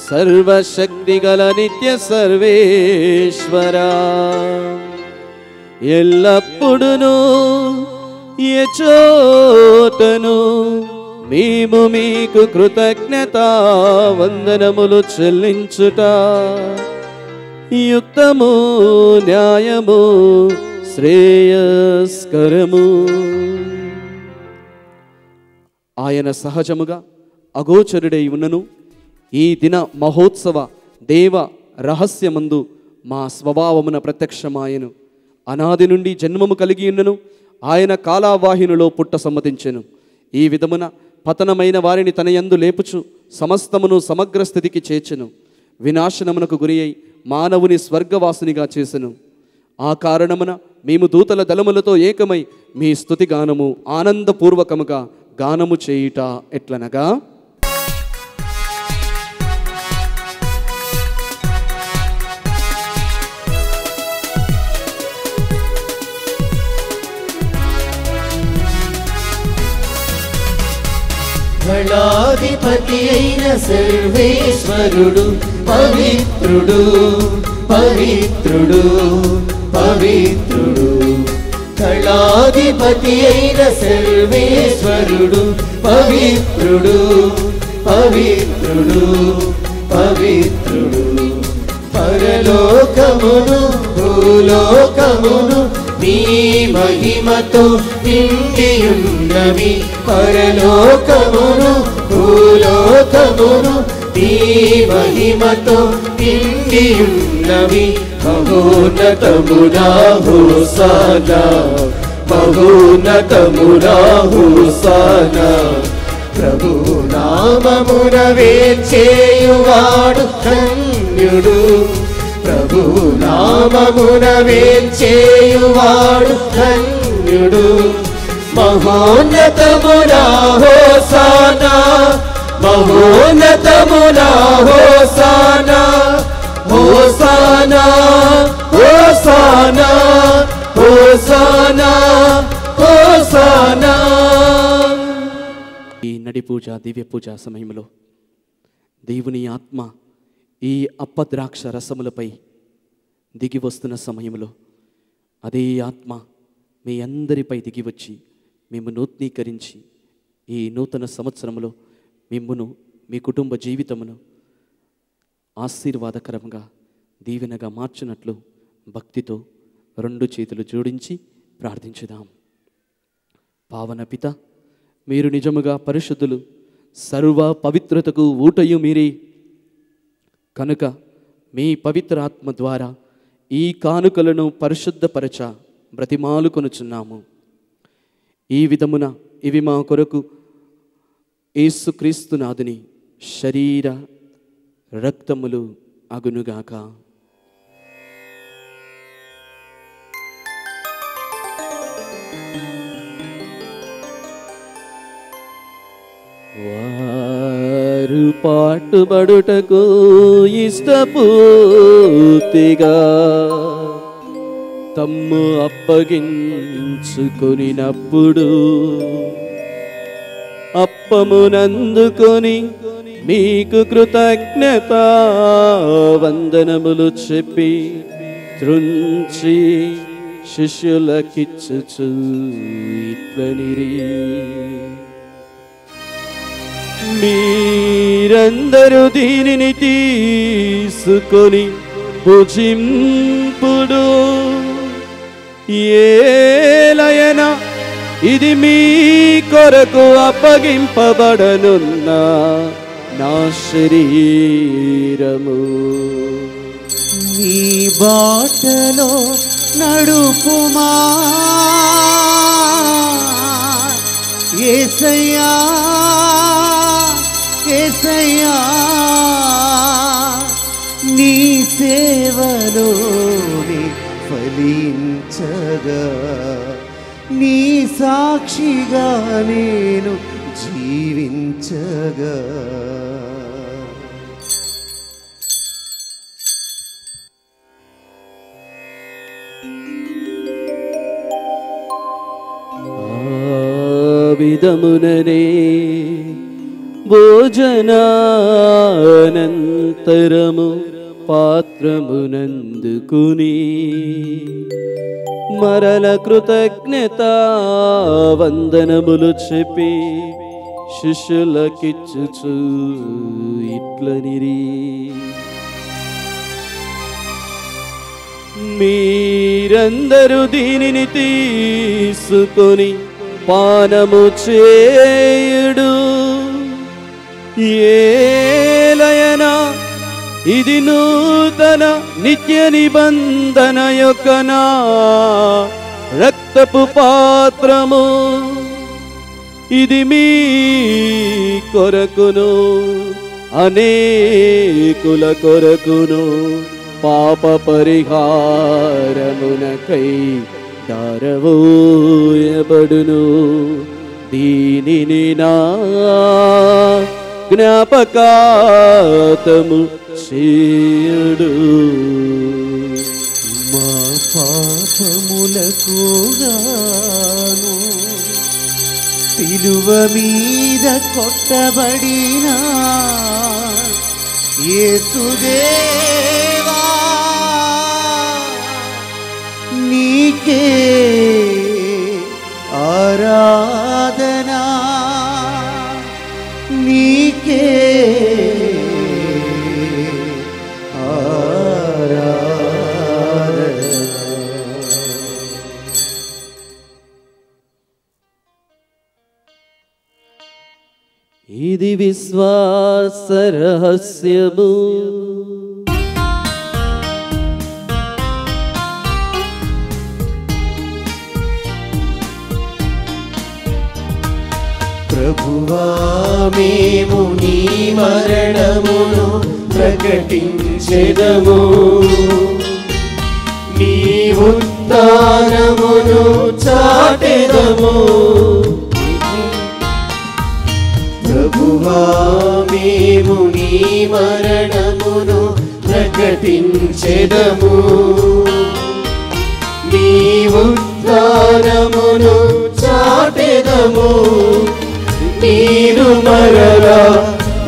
S1: సర్వశక్తిగల నిత్య సర్వేశ్వరా, ఎల్లప్పుడును ఏ చోటను మేము మీకు కృతజ్ఞత వందనములు చెల్లించుట యుక్తము, న్యాయము, శ్రేయస్కరము. ఆయన సహజముగా అగోచరుడై ఉన్నను ఈ దిన మహోత్సవ దేవ రహస్యమందు మా స్వభావమున ప్రత్యక్షమాయను. అనాది నుండి జన్మము కలిగి ఉన్నను ఆయన కాలావాహినులో పుట్ట సమ్మతించెను. ఈ విధమున పతనమైన వారిని తన యందు లేపుచు సమస్తమును సమగ్ర స్థితికి చేర్చెను. వినాశనమునకు గురి అయి మానవుని స్వర్గవాసునిగా చేసెను. ఆ కారణమున మేము దూతల దళములతో ఏకమై మీ స్తుతి గానము ఆనందపూర్వకముగా గానము చేయుట ఎట్లనగా,
S3: గణాధిపతి అయిన సర్వేశ్వరుడు పవిత్రుడు, పవిత్రుడు, పవిత్రుడు. గణాధిపతి అయిన సర్వేశ్వరుడు పవిత్రుడు, పవిత్రుడు, పవిత్రుడు. పరలోకమును భూలోకమును నీ మహిమతో నిండియున్నవి. పరలోకమును భూలోకమును నీ మహిమతో నిండియున్నవి. మహోన్నతమునా హోసానా, మహోన్నతమునా హోసానా. ప్రభు నామమున వేంచేయువాడు ధన్యుడు, ప్రభు నామమున వేంచేయువాడు ధన్యుడు. మహోన్నతమునా హోసానా, మహోన్నతమునా hosanna, hosanna, hosanna, hosanna, hosanna.
S1: ఈ నడి పూజ దివ్య పూజ సమయంలో దేవుని ఆత్మ ఈ అప్పద్రాక్ష రసములపై దిగి వస్తున్న సమయంలో అదే ఆత్మ మీ అందరిపై దిగి వచ్చి మేము నూతనీకరించి ఈ నూతన సంవత్సరంలో మిమ్మును మీ కుటుంబ జీవితమును ఆశీర్వాదకరంగా దీవెనగా మార్చినట్లు భక్తితో 2 చేతులు జోడించి ప్రార్థించుదాం. పావన పిత, మీరు నిజముగా పరిశుద్ధులు, సర్వ పవిత్రతకు ఊటయు మీరే కనుక మీ పవిత్ర ఆత్మ ద్వారా ఈ కానుకలను పరిశుద్ధపరచ బ్రతిమాలుకొనుచున్నాము. ఈ విధమున ఇవి మా కొరకు యేసుక్రీస్తునాథుని శరీర రక్తములు అగునుగాక. వారు పాటుబడుటకు ఇష్టపూర్తిగా తమ్ము అప్పగించుకొనినప్పుడు అప్పమునందుకొని మీకు కృతజ్ఞత వందనములు చెప్పి త్రుంచి శిష్యులకిచ్చుచు ఇట్లనిరి, మీరందరూ దీనిని తీసుకొని భుజింపుడు. ఏలయన ఇది మీ కొరకు అప్పగింపబడనున్న నా శరీరము.
S3: నీ బాటలో నడుపుమా యేసయ్యా, యేసయ్యా, నీ సేవలోని ఫలించగా నీ సాక్షిగా నేను జీవించగా.
S1: విధముననే భోజనానంతరము పాత్రమునందుకుని మరల కృతజ్ఞత వందనములు చెప్పి శిష్యులకిచ్చుచు ఇట్లనిరి, మీరందరూ దీనిని తీసుకొని పానము చేయుడు. ఏలయనా ఇది నూతన నిత్య నిబంధన యొక్క నా రక్తపు పాత్రము. ఇది మీ కొరకును అనేకుల కొరకును పాప పరిహారమునకై దారవోయబడును. దీనిని నా జ్ఞాపకార్థము చేయుడు.
S3: మా పాపములకు గాను సిలువ మీద కొట్టబడిన యేసుదేవా, నీకే ఆరాధనా, నీకే
S1: ఇది విశ్వాస రహస్యము.
S3: ప్రభువా, మేము నీ మరణమును ప్రకటించెదము, నీ ఉత్థానమును చాటెదము. ప్రభువా, మేము నీ మరణమును ప్రకటించెదము, నీ ఉత్థానమును చాటెదము. మీరు మరలా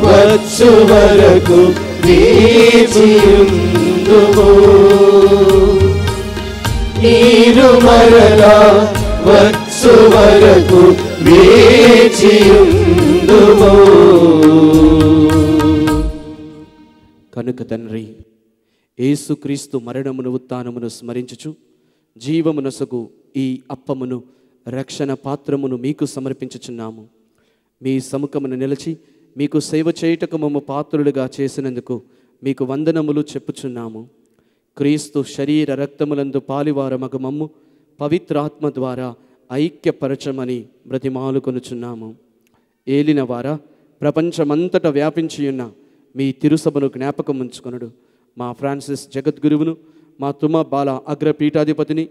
S3: వచ్చు వరకు వేచియుందుము, మీరు మరలా వచ్చు యేసు వరకు వేచియుందుము.
S1: కనుక తండ్రి, యేసుక్రీస్తు మరణమును ఉత్థానమును స్మరించుచు జీవమునసగు ఈ అప్పమును రక్షణ పాత్రమును మీకు సమర్పించుచున్నాము. మీ సముఖమును నిలిచి మీకు సేవ చేయుటకు మమ్ము పాత్రులుగా చేసినందుకు మీకు వందనములు చెప్పుచున్నాము. క్రీస్తు శరీర రక్తములందు పాలివారమగు మమ్ము పవిత్రాత్మ ద్వారా ఐక్యపరచమని బ్రతిమాలుకొనుచున్నాము. ఏలినవారా, ప్రపంచమంతట వ్యాపించియున్న మీ తిరుసభను జ్ఞాపకం ఉంచుకొనుడు. మా ఫ్రాన్సిస్ జగద్గురువును, మా తుమ బాల అగ్ర పీఠాధిపతిని,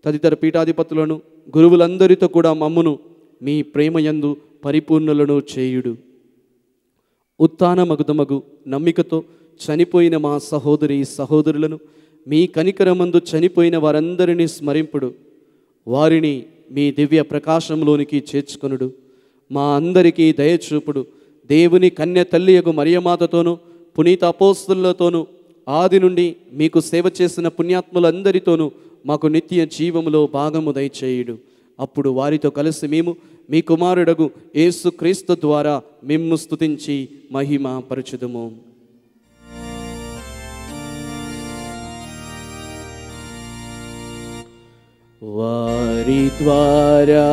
S1: తదితర పీఠాధిపతులను, గురువులందరితో కూడా మమ్మును మీ ప్రేమయందు పరిపూర్ణులను చేయుడు. ఉత్థానమగుదమగు నమ్మికతో చనిపోయిన మా సహోదరి సహోదరులను, మీ కనికరమందు చనిపోయిన వారందరినీ స్మరింపుడు. వారిని మీ దివ్య ప్రకాశంలోనికి చేర్చుకొనుడు. మా అందరికీ దయచూపుడు. దేవుని కన్య తల్లియగు మరియమాతతోనూ పునీత అపోస్తలులతోనూ ఆది నుండి మీకు సేవ చేసిన పుణ్యాత్ములందరితోనూ మాకు నిత్య జీవములో భాగము దయచేయుడు. అప్పుడు వారితో కలిసి మేము మీ కుమారుడగు యేసుక్రీస్తు ద్వారా మిమ్ము స్తుతించి మహిమ పరచుదుము. వారి ద్వారా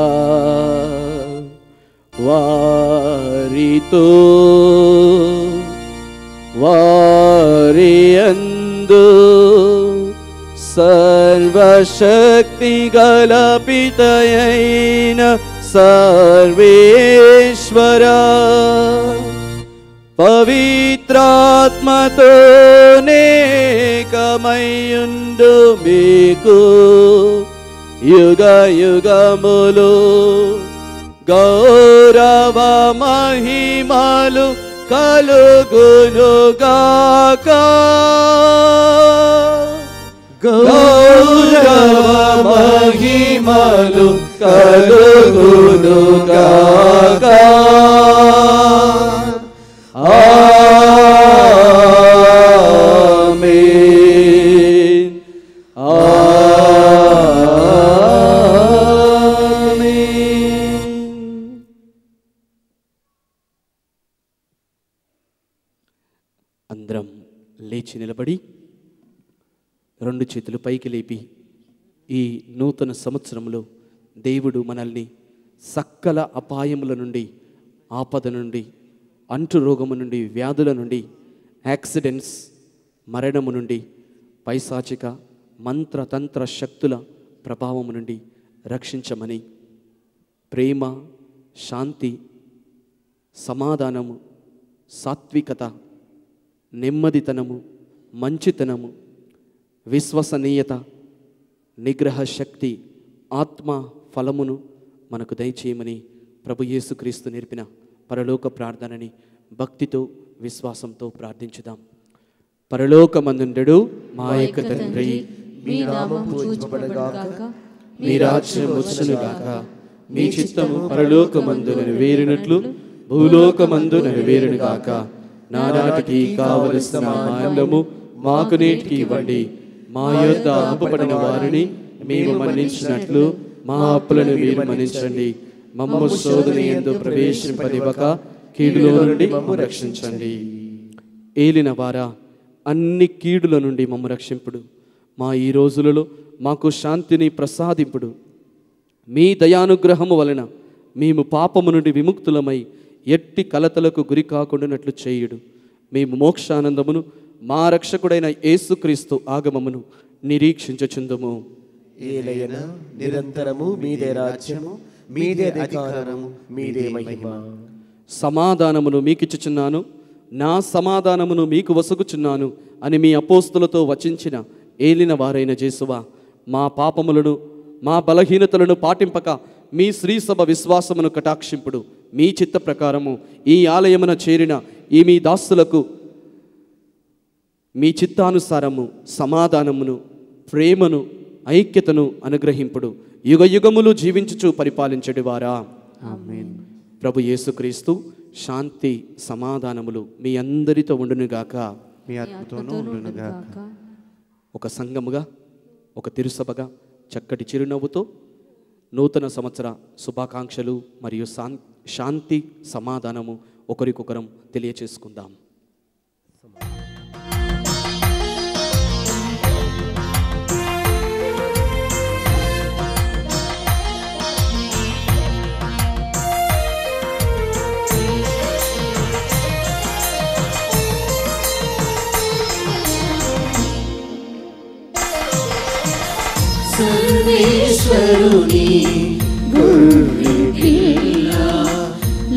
S1: వారితో వారి యందు సర్వశక్తి గల పితయైన సర్వేశ్వరా, పవిత్రాత్మతో నేకమయుండు మీకు యుగ యుగములు గౌరవ మహిమలు కలుగునుగాక.
S3: గౌరవ మహిమలు కలుగునుగాక. ఆమేన్.
S1: అందరం లేచి నిలబడి రెండు చేతులు పైకి లేపి ఈ నూతన సంవత్సరంలో దేవుడు మనల్ని సకల అపాయముల నుండి, ఆపద నుండి, అంటు రోగము నుండి, వ్యాధుల నుండి, యాక్సిడెంట్స్, మరణము నుండి, పైశాచిక మంత్రతంత్ర శక్తుల ప్రభావము నుండి రక్షించమని ప్రేమ, శాంతి, సమాధానము, సాత్వికత, నెమ్మదితనము, మంచితనము, విశ్వసనీయత, నిగ్రహ శక్తి, ఆత్మ ఫలమును మనకు దయచేయమని ప్రభు యేసుక్రీస్తు నేర్పిన పరలోక ప్రార్థనని భక్తితో విశ్వాసంతో ప్రార్థించుదాం. పరలోకమందుండెడు మా యొక్క తండ్రి,
S2: మీ నామం పూజింపబడుగాక,
S1: మీ రాజ్యం వచ్చునుగాక, మీ చిత్తము పరలోకమందు నెరవేరినట్లు భూలోకమందు నెరవేరునుగాక. నానాటికి కావలసిన ఆహారము మాకు నేటికి ఇవ్వండి. మా యొద్ద అప్పుపడిన వారిని మేము మన్నించినట్లు మా అప్పులను మీరు మన్నించండి. మమ్ము శోధన యందు ప్రవేశింపనివ్వక కీడులో నుండి మమ్ము రక్షించండి. ఏలిన వారా, అన్ని కీడుల నుండి మమ్ము రక్షింపుడు. మా ఈ రోజులలో మాకు శాంతిని ప్రసాదింపుడు. మీ దయానుగ్రహము వలన మేము పాపము నుండి విముక్తులమై ఎట్టి కలతలకు గురి కాకుండానట్లు చేయుడు. మేము మోక్షానందమును మా రక్షకుడైన యేసుక్రీస్తు ఆగమమును నిరీక్షించుచుందుము.
S2: ఏలయన నిరంతరము మీదే రాజ్యము, మీదే అధికారము, మీదే మహిమ.
S1: సమాధానమును మీకిచ్చుచున్నాను, నా సమాధానమును మీకు వసగుచున్నాను అని మీ అపోస్తులతో వచించిన ఏలిన వారైన యేసువా, మా పాపములను మా బలహీనతలను పాటింపక మీ శ్రీసభ విశ్వాసమును కటాక్షింపుడు. మీ చిత్త ప్రకారము ఈ ఆలయమున చేరిన ఈ మీ దాసులకు మీ చిత్తానుసారము సమాధానమును, ప్రేమను, ఐక్యతను అనుగ్రహింపుడు. యుగ యుగములు జీవించుచు పరిపాలించడి వారా.
S5: ఆమేన్.
S1: ప్రభు యేసుక్రీస్తు శాంతి సమాధానములు మీ అందరితో ఉండునుగాక.
S5: మీ ఆత్మతోనూ ఉండునుగాక.
S1: ఒక సంఘముగా, ఒక తిరుసభగా చక్కటి చిరునవ్వుతో నూతన సంవత్సర శుభాకాంక్షలు మరియు శాంతి సమాధానము ఒకరికొకరం తెలియచేసుకుందాం.
S3: సర్వేశ్వరుని గొర్రె పిల్ల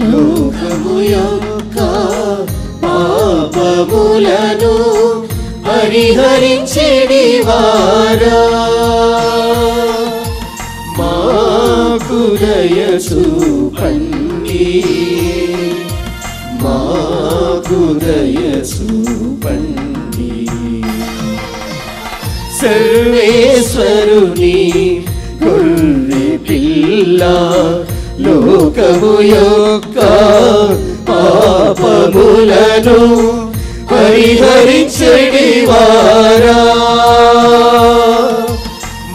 S3: లోకము యొక్క పాపములను పరిహరించెడివారా మాకు దయ చూపండి మాకు దయ చూపండి సర్వేశ్వరుని గొర్రె పిల్ల లోకము యొక్క పాపములను పరిహరించెడివారా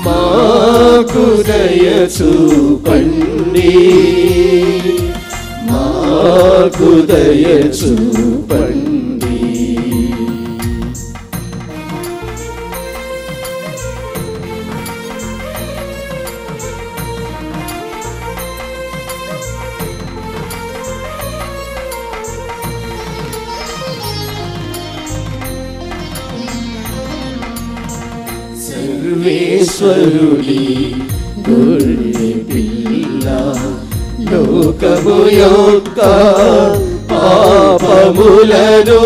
S3: మాకు దయ చూపండి మాకు దయ చూపండి. సర్వేశ్వరుని గొర్రె పిల్ల లోకము యొక్క పాపములను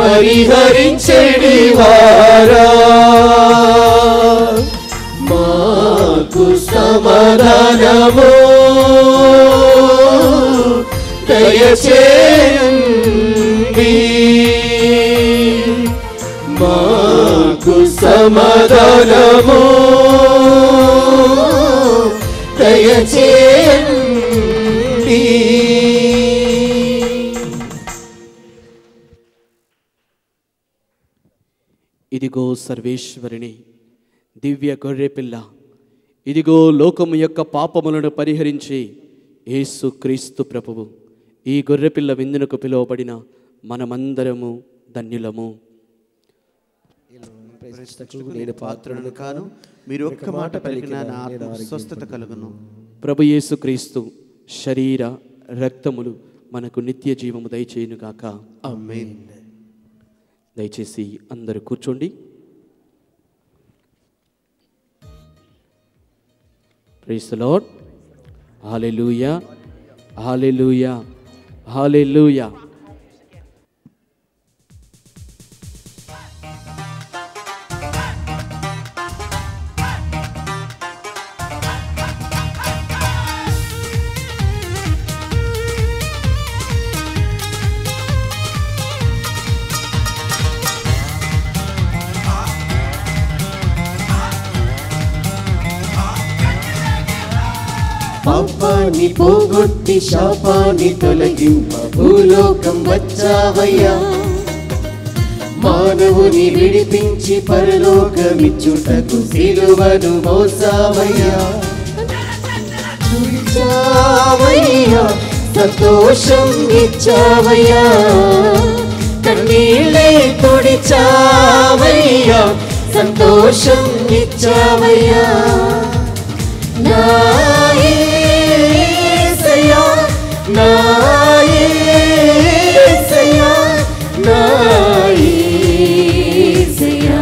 S3: పరిహరించెడివారా మాకు సమాధానము దయచేయండి మాకు సమాధానము దయచేయండి.
S1: ఇదిగో సర్వేశ్వరుని దివ్య గొర్రెపిల్ల, ఇదిగో లోకము యొక్క పాపములను పరిహరించి యేసు క్రీస్తు ప్రభువు. ఈ గొర్రెపిల్ల విందునకు పిలువబడిన మనమందరము ధన్యులము.
S2: నేను పాత్రను కాను, మీరు ఒక్క మాట పలికిన నా ఆత్మకు స్వస్థత కలుగును.
S1: ప్రభు యేసు క్రీస్తు శరీర రక్తములు మనకు నిత్య జీవము దయచేయునుగాక.
S2: ఆమేన్.
S1: దయచేసి అందరూ కూర్చోండి. Praise the lord. Hallelujah, hallelujah, hallelujah.
S3: పాపాన్ని పోగొట్టి శాపాన్ని తొలగింప భూలోకం వచ్చావయ్యా మానవుని విడిపించి పరలోకమిచ్చుటకు సిలువను మోసావయ్యా ఇచ్చావయ్యా సంతోషం ఇచ్చావయ్యా కన్నీళ్ళే తుడిచావయ్యా సంతోషం ఇచ్చావయ్యా నా యేసయ్యా నా యేసయ్యా నా యేసయ్యా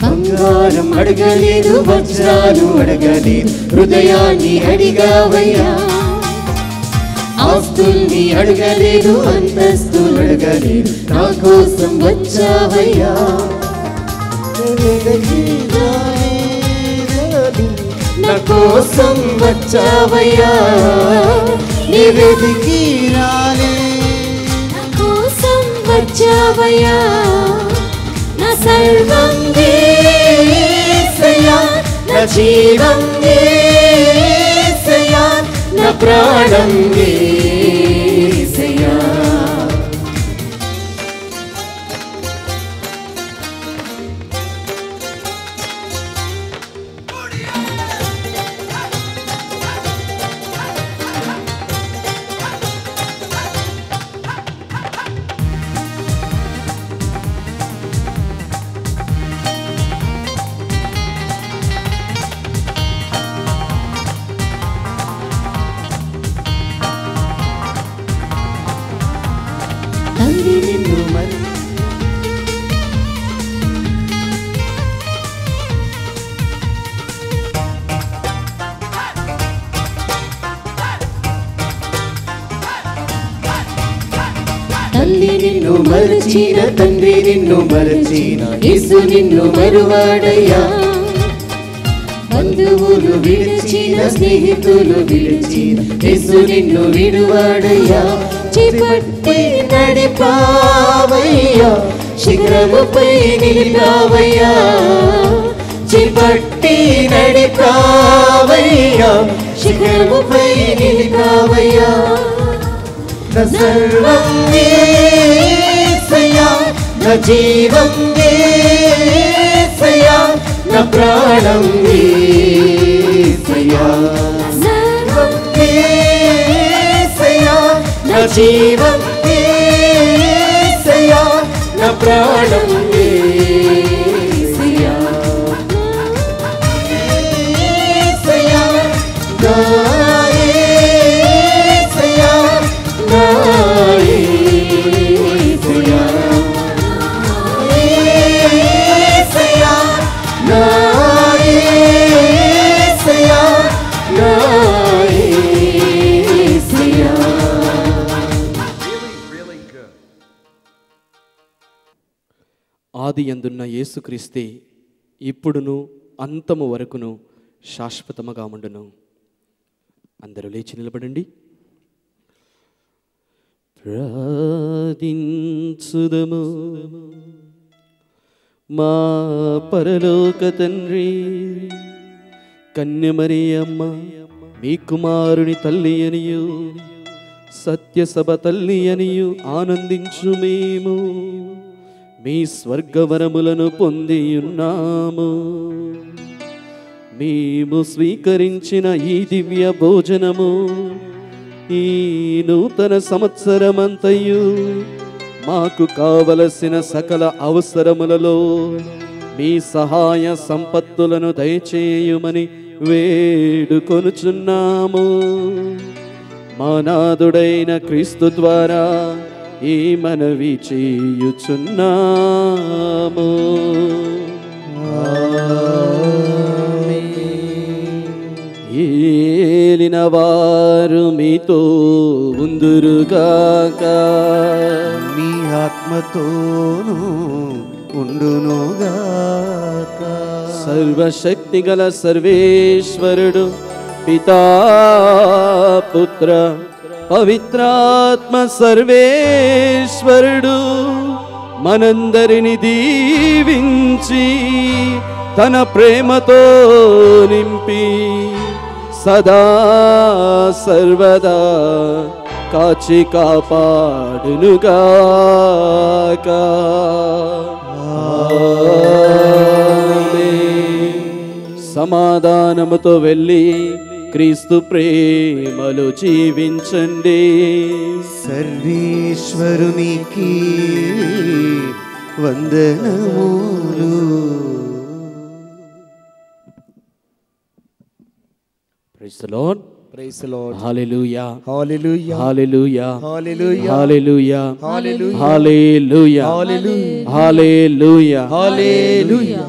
S3: బంగారం అడగలేదు వజ్రాలు అడగలేదు హృదయాన్ని అడిగావయ్యా ఆస్తుల్ని అడగలేదు అంతస్తులు అడగలేదు నా కోసం వచ్చావయ్యా
S2: కోసం వచ్చావయ్యా, నీ వెతికి రాలే.
S5: నా కోసం వచ్చావయ్యా, నా సర్వం యేసయ్యా,
S2: నా జీవం యేసయ్యా, నా ప్రాణం యేసయ్యా.
S5: తండ్రి
S2: నిన్ను మరి
S5: తల్లి
S2: నిన్ను మరచిన, తండ్రి నిన్ను మరచిన, యేసు నిన్ను మరువాడయ్యా. బంధువులు విడిచిన, స్నేహితులు విడిచిన, యేసు నిన్ను విడువాడయ్యా. చేపట్టి నడిపావయ్యా, శిఖరముపై నిలిపావయ్యా. చేపట్టి నడిపావయ్యా, శిఖరముపై నిలిపావయ్యా. నా సర్వం యేసయ్యా, నా జీవం యేసయ్యా, నా ప్రాణం యేసయ్యా. సర్వం యేసయ్యా, నా జీవం యేసయ్యా, నా ప్రాణం యేసయ్యా. యేసయ్యా, నా యేసయ్యా, నా యేసయ్యా. యేసయ్యా, నా యేసయ్యా, నా యేసయ్యా.
S1: ఆది యందున్న యేసుక్రీస్తే ఇప్పుడును అంతము వరకును శాశ్వతముగా ఉండును. అందరూ లేచి నిలబడండి. ప్రార్థించుదము. మా పరలోక తండ్రి, కన్యమరియమ్మ మీ కుమారుని తల్లి అనియు సత్యసభ తల్లి అనియు ఆనందించు మేము మీ స్వర్గవరములను పొందియున్నాము. మేము స్వీకరించిన ఈ దివ్య భోజనము ఈ నూతన సంవత్సరమంతయు మాకు కావలసిన సకల అవసరములలో మీ సహాయ సంపత్తులను దయచేయుమని వేడుకొనుచున్నాము. మా నాథుడైన క్రీస్తు ద్వారా ఈ మనవి చేయుచున్నాము. ఏలిన వారు మీతో ఉందురుగాక,
S2: మీ ఆత్మతోనూ ఉండునుగాక.
S1: సర్వశక్తి గల సర్వేశ్వరుడు పితా పుత్ర పవిత్రాత్మ సర్వేశ్వరుడు మనందరిని దీవించి తన ప్రేమతో నింపి సదా సర్వదా కాచి కాపాడునుగాక. సమాధానముతో వెళ్ళి క్రీస్తు ప్రేమలో జీవించండి.
S2: సర్వేశ్వరునికి వందనములు.
S1: Praise the lord.
S2: Praise the lord.
S1: Hallelujah,
S2: hallelujah,
S1: hallelujah,
S2: hallelujah,
S1: hallelujah,
S2: hallelujah,
S1: hallelujah,
S2: hallelujah,
S1: hallelujah,
S2: hallelujah.